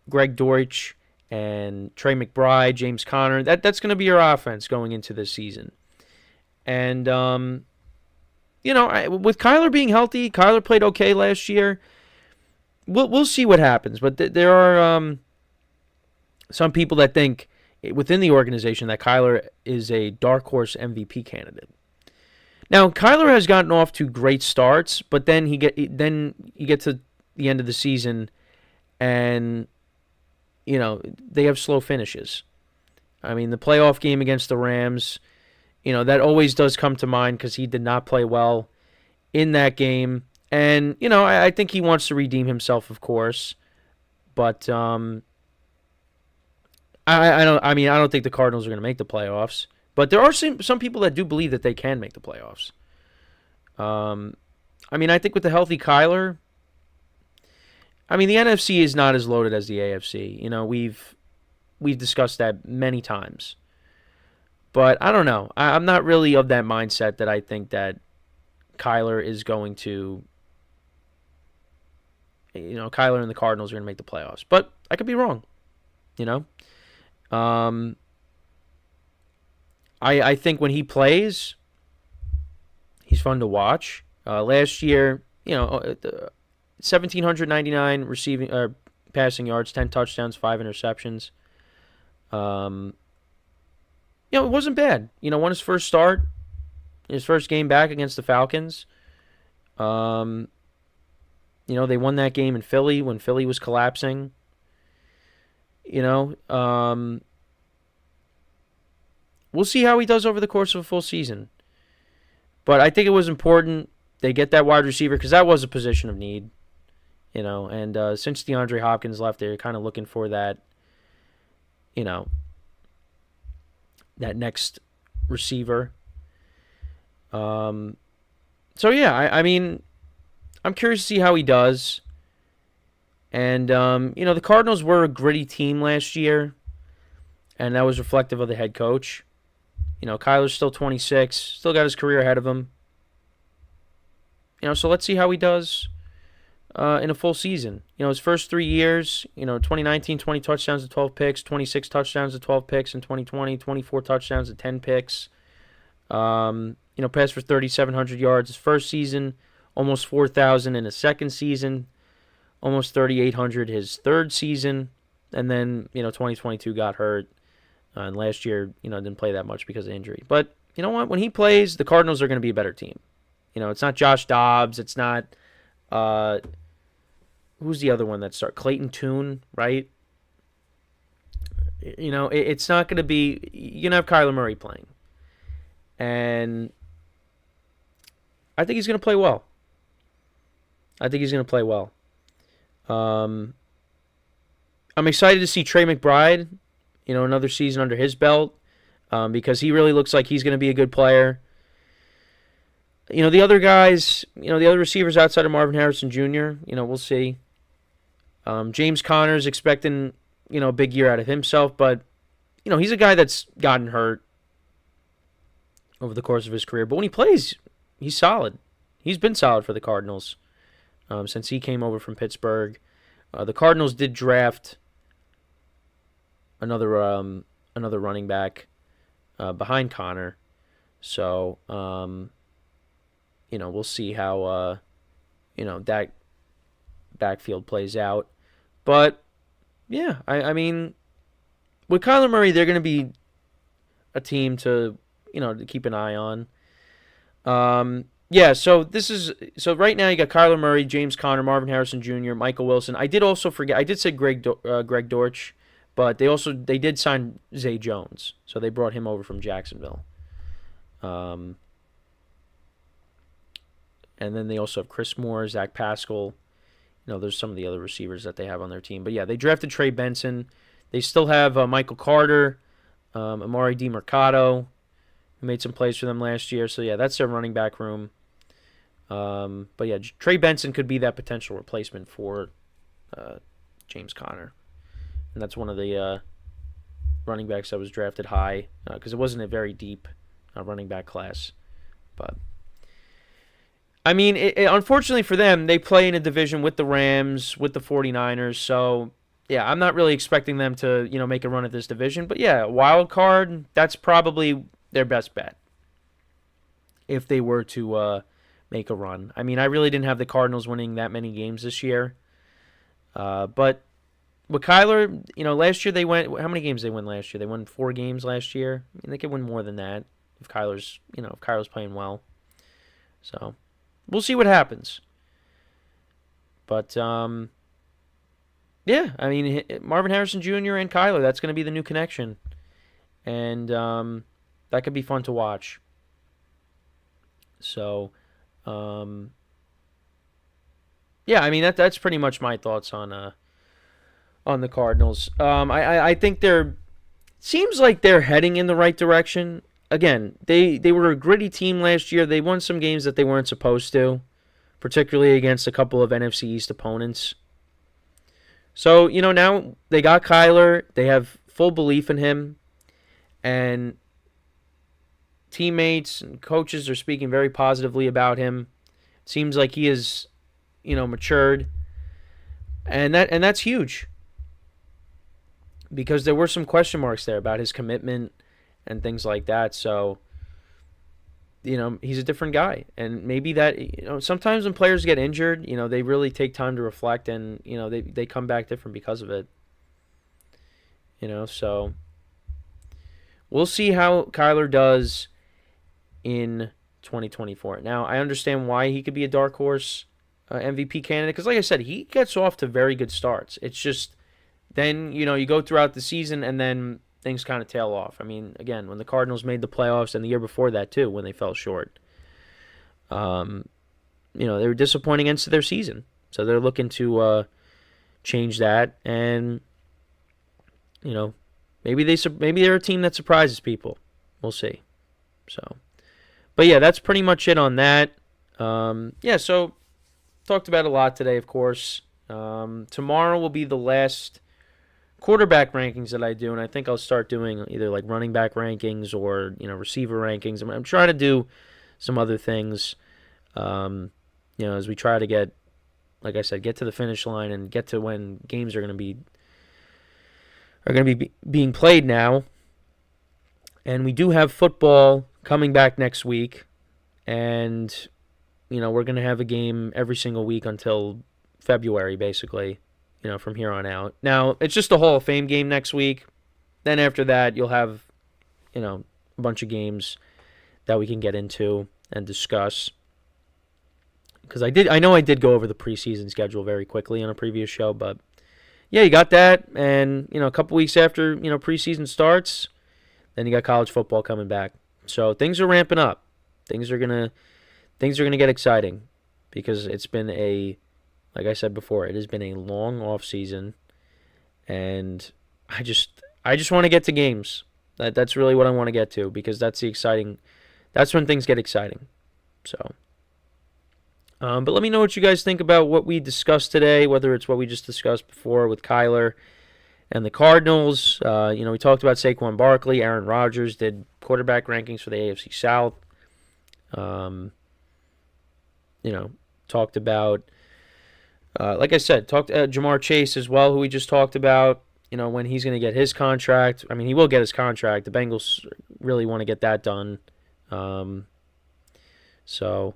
[SPEAKER 1] Greg Deutsch and Trey McBride, James Conner. That's going to be your offense going into this season. And with Kyler being healthy, Kyler played okay last year. We'll see what happens, but there are some people that think within the organization that Kyler is a dark horse MVP candidate. Now, Kyler has gotten off to great starts, but then you get to the end of the season, and they have slow finishes. I mean, the playoff game against the Rams. That always does come to mind because he did not play well in that game. And, I think he wants to redeem himself, of course. But I don't think the Cardinals are going to make the playoffs. But there are some people that do believe that they can make the playoffs. I think with the healthy Kyler, the NFC is not as loaded as the AFC. We've discussed that many times. But I don't know. I'm not really of that mindset that I think that Kyler is going to, Kyler and the Cardinals are going to make the playoffs. But I could be wrong, I think when he plays, he's fun to watch. Last year, 1,799 passing yards, 10 touchdowns, 5 interceptions. It wasn't bad. Won his first start, his first game back against the Falcons. They won that game in Philly when Philly was collapsing. We'll see how he does over the course of a full season. But I think it was important they get that wide receiver because that was a position of need. And since DeAndre Hopkins left, they're kind of looking for that, that next receiver. I'm curious to see how he does. And, the Cardinals were a gritty team last year, and that was reflective of the head coach. Kyler's still 26, still got his career ahead of him. So let's see how he does in a full season. His first 3 years, 2019, 20 touchdowns to 12 picks, 26 touchdowns to 12 picks in 2020, 24 touchdowns to 10 picks. Passed for 3,700 yards his first season, almost 4,000 in his second season, almost 3,800 his third season, and then, 2022 got hurt, and last year, didn't play that much because of injury. But you know what? When he plays, the Cardinals are going to be a better team. It's not Josh Dobbs. It's not, who's the other one that started? Clayton Tune, right? It's not going to be, you're going to have Kyler Murray playing. And I think he's going to play well. I'm excited to see Trey McBride, another season under his belt, because he really looks like he's going to be a good player. The other guys, the other receivers outside of Marvin Harrison Jr., we'll see. James Conner's expecting, a big year out of himself, but, he's a guy that's gotten hurt over the course of his career. But when he plays, he's solid. He's been solid for the Cardinals since he came over from Pittsburgh. The Cardinals did draft another running back behind Conner. So, we'll see how, that backfield plays out. But, yeah, I mean, with Kyler Murray, they're going to be a team to keep an eye on. So right now you got Kyler Murray, James Conner, Marvin Harrison Jr., Michael Wilson. I did say Greg Dortch, but they did sign Zay Jones, so they brought him over from Jacksonville. And then they also have Chris Moore, Zach Pascal. There's some of the other receivers that they have on their team. But yeah, they drafted Trey Benson. They still have Michael Carter, Amari DiMercato, who made some plays for them last year. So yeah, that's their running back room. But yeah, Trey Benson could be that potential replacement for James Conner. And that's one of the running backs that was drafted high because it wasn't a very deep running back class. But I mean, unfortunately for them, they play in a division with the Rams, with the 49ers. So yeah, I'm not really expecting them to make a run at this division. But yeah, wild card, that's probably their best bet if they were to make a run. I mean, I really didn't have the Cardinals winning that many games this year. But with Kyler, last year they went, how many games they win last year? They won 4 games last year. I mean, they could win more than that if Kyler's playing well. So we'll see what happens. But yeah, I mean, Marvin Harrison Jr. and Kyler, that's going to be the new connection. And that could be fun to watch. So, yeah, I mean, that's pretty much my thoughts on the Cardinals. I think seems like they're heading in the right direction. Again, they were a gritty team last year. They won some games that they weren't supposed to, particularly against a couple of NFC East opponents. So, now they got Kyler. They have full belief in him. And teammates and coaches are speaking very positively about him. It seems like he is, matured. And that's huge. Because there were some question marks there about his commitment and things like that. So, he's a different guy. And maybe that, sometimes when players get injured, they really take time to reflect and, they come back different because of it. So we'll see how Kyler does in 2024. Now, I understand why he could be a dark horse MVP candidate. Because like I said, he gets off to very good starts. It's just then, you go throughout the season and then things kind of tail off. I mean, again, when the Cardinals made the playoffs and the year before that too, when they fell short, they were disappointing ends to their season. So they're looking to change that, and maybe they're a team that surprises people. We'll see. So, but yeah, that's pretty much it on that. So talked about a lot today, of course. Tomorrow will be the last quarterback rankings that I do, and I think I'll start doing either like running back rankings or receiver rankings. I'm trying to do some other things, as we try to get, like I said, get to the finish line and get to when games are going to be being played now. And we do have football coming back next week, and we're going to have a game every single week until February, basically. From here on out. Now, it's just a Hall of Fame game next week. Then after that, you'll have, a bunch of games that we can get into and discuss. Because I know I did go over the preseason schedule very quickly on a previous show, but yeah, you got that. And, a couple weeks after, preseason starts, then you got college football coming back. So things are ramping up. Things are gonna get exciting because it's been like I said before, it has been a long off season, and I just want to get to games. That's really what I want to get to, because that's when things get exciting. So, but let me know what you guys think about what we discussed today, whether it's what we just discussed before with Kyler and the Cardinals. We talked about Saquon Barkley, Aaron Rodgers, did quarterback rankings for the AFC South. Talked about. Like I said, talked to Jamar Chase as well, who we just talked about, when he's going to get his contract. I mean, he will get his contract. The Bengals really want to get that done. So,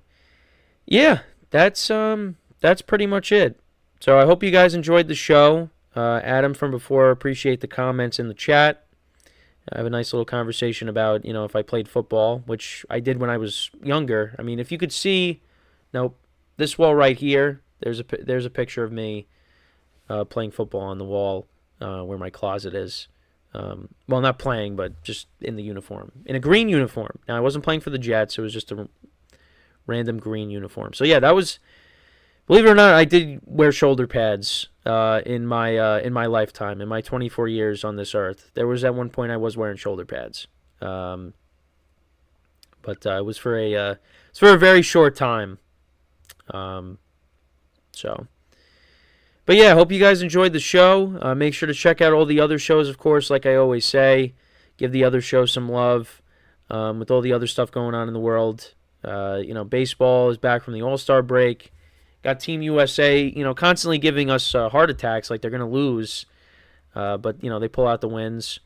[SPEAKER 1] yeah, that's pretty much it. So I hope you guys enjoyed the show. Adam from before, appreciate the comments in the chat. I have a nice little conversation about, if I played football, which I did when I was younger. I mean, if you could see, this wall right here, there's a picture of me playing football on the wall where my closet is. Well, not playing, but just in the uniform. In a green uniform. Now, I wasn't playing for the Jets. It was just a random green uniform. So, yeah, that was... Believe it or not, I did wear shoulder pads in my lifetime, in my 24 years on this earth. There was at one point I was wearing shoulder pads. But it was for a very short time. But yeah, hope you guys enjoyed the show. Make sure to check out all the other shows, of course, like I always say. Give the other shows some love with all the other stuff going on in the world. Baseball is back from the All-Star break. Got Team USA, constantly giving us heart attacks like they're going to lose. But, they pull out the wins.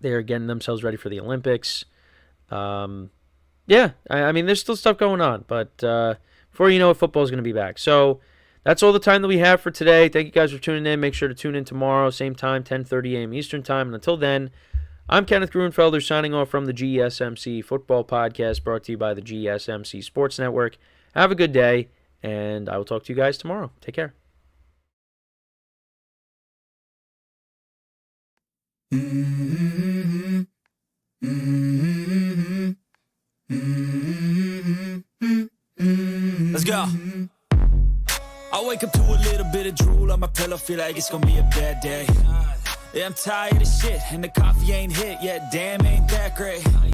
[SPEAKER 1] They are getting themselves ready for the Olympics. Yeah, I mean, there's still stuff going on. But before you know it, football is going to be back. So that's all the time that we have for today. Thank you guys for tuning in. Make sure to tune in tomorrow, same time, 10:30 a.m. Eastern Time. And until then, I'm Kenneth Gruenfelder signing off from the GSMC Football Podcast, brought to you by the GSMC Sports Network. Have a good day, and I will talk to you guys tomorrow. Take care.
[SPEAKER 4] Let's go. I wake up to a little bit of drool on my pillow, feel like it's gonna be a bad day. Yeah, I'm tired of shit, and the coffee ain't hit yet, damn, ain't that great.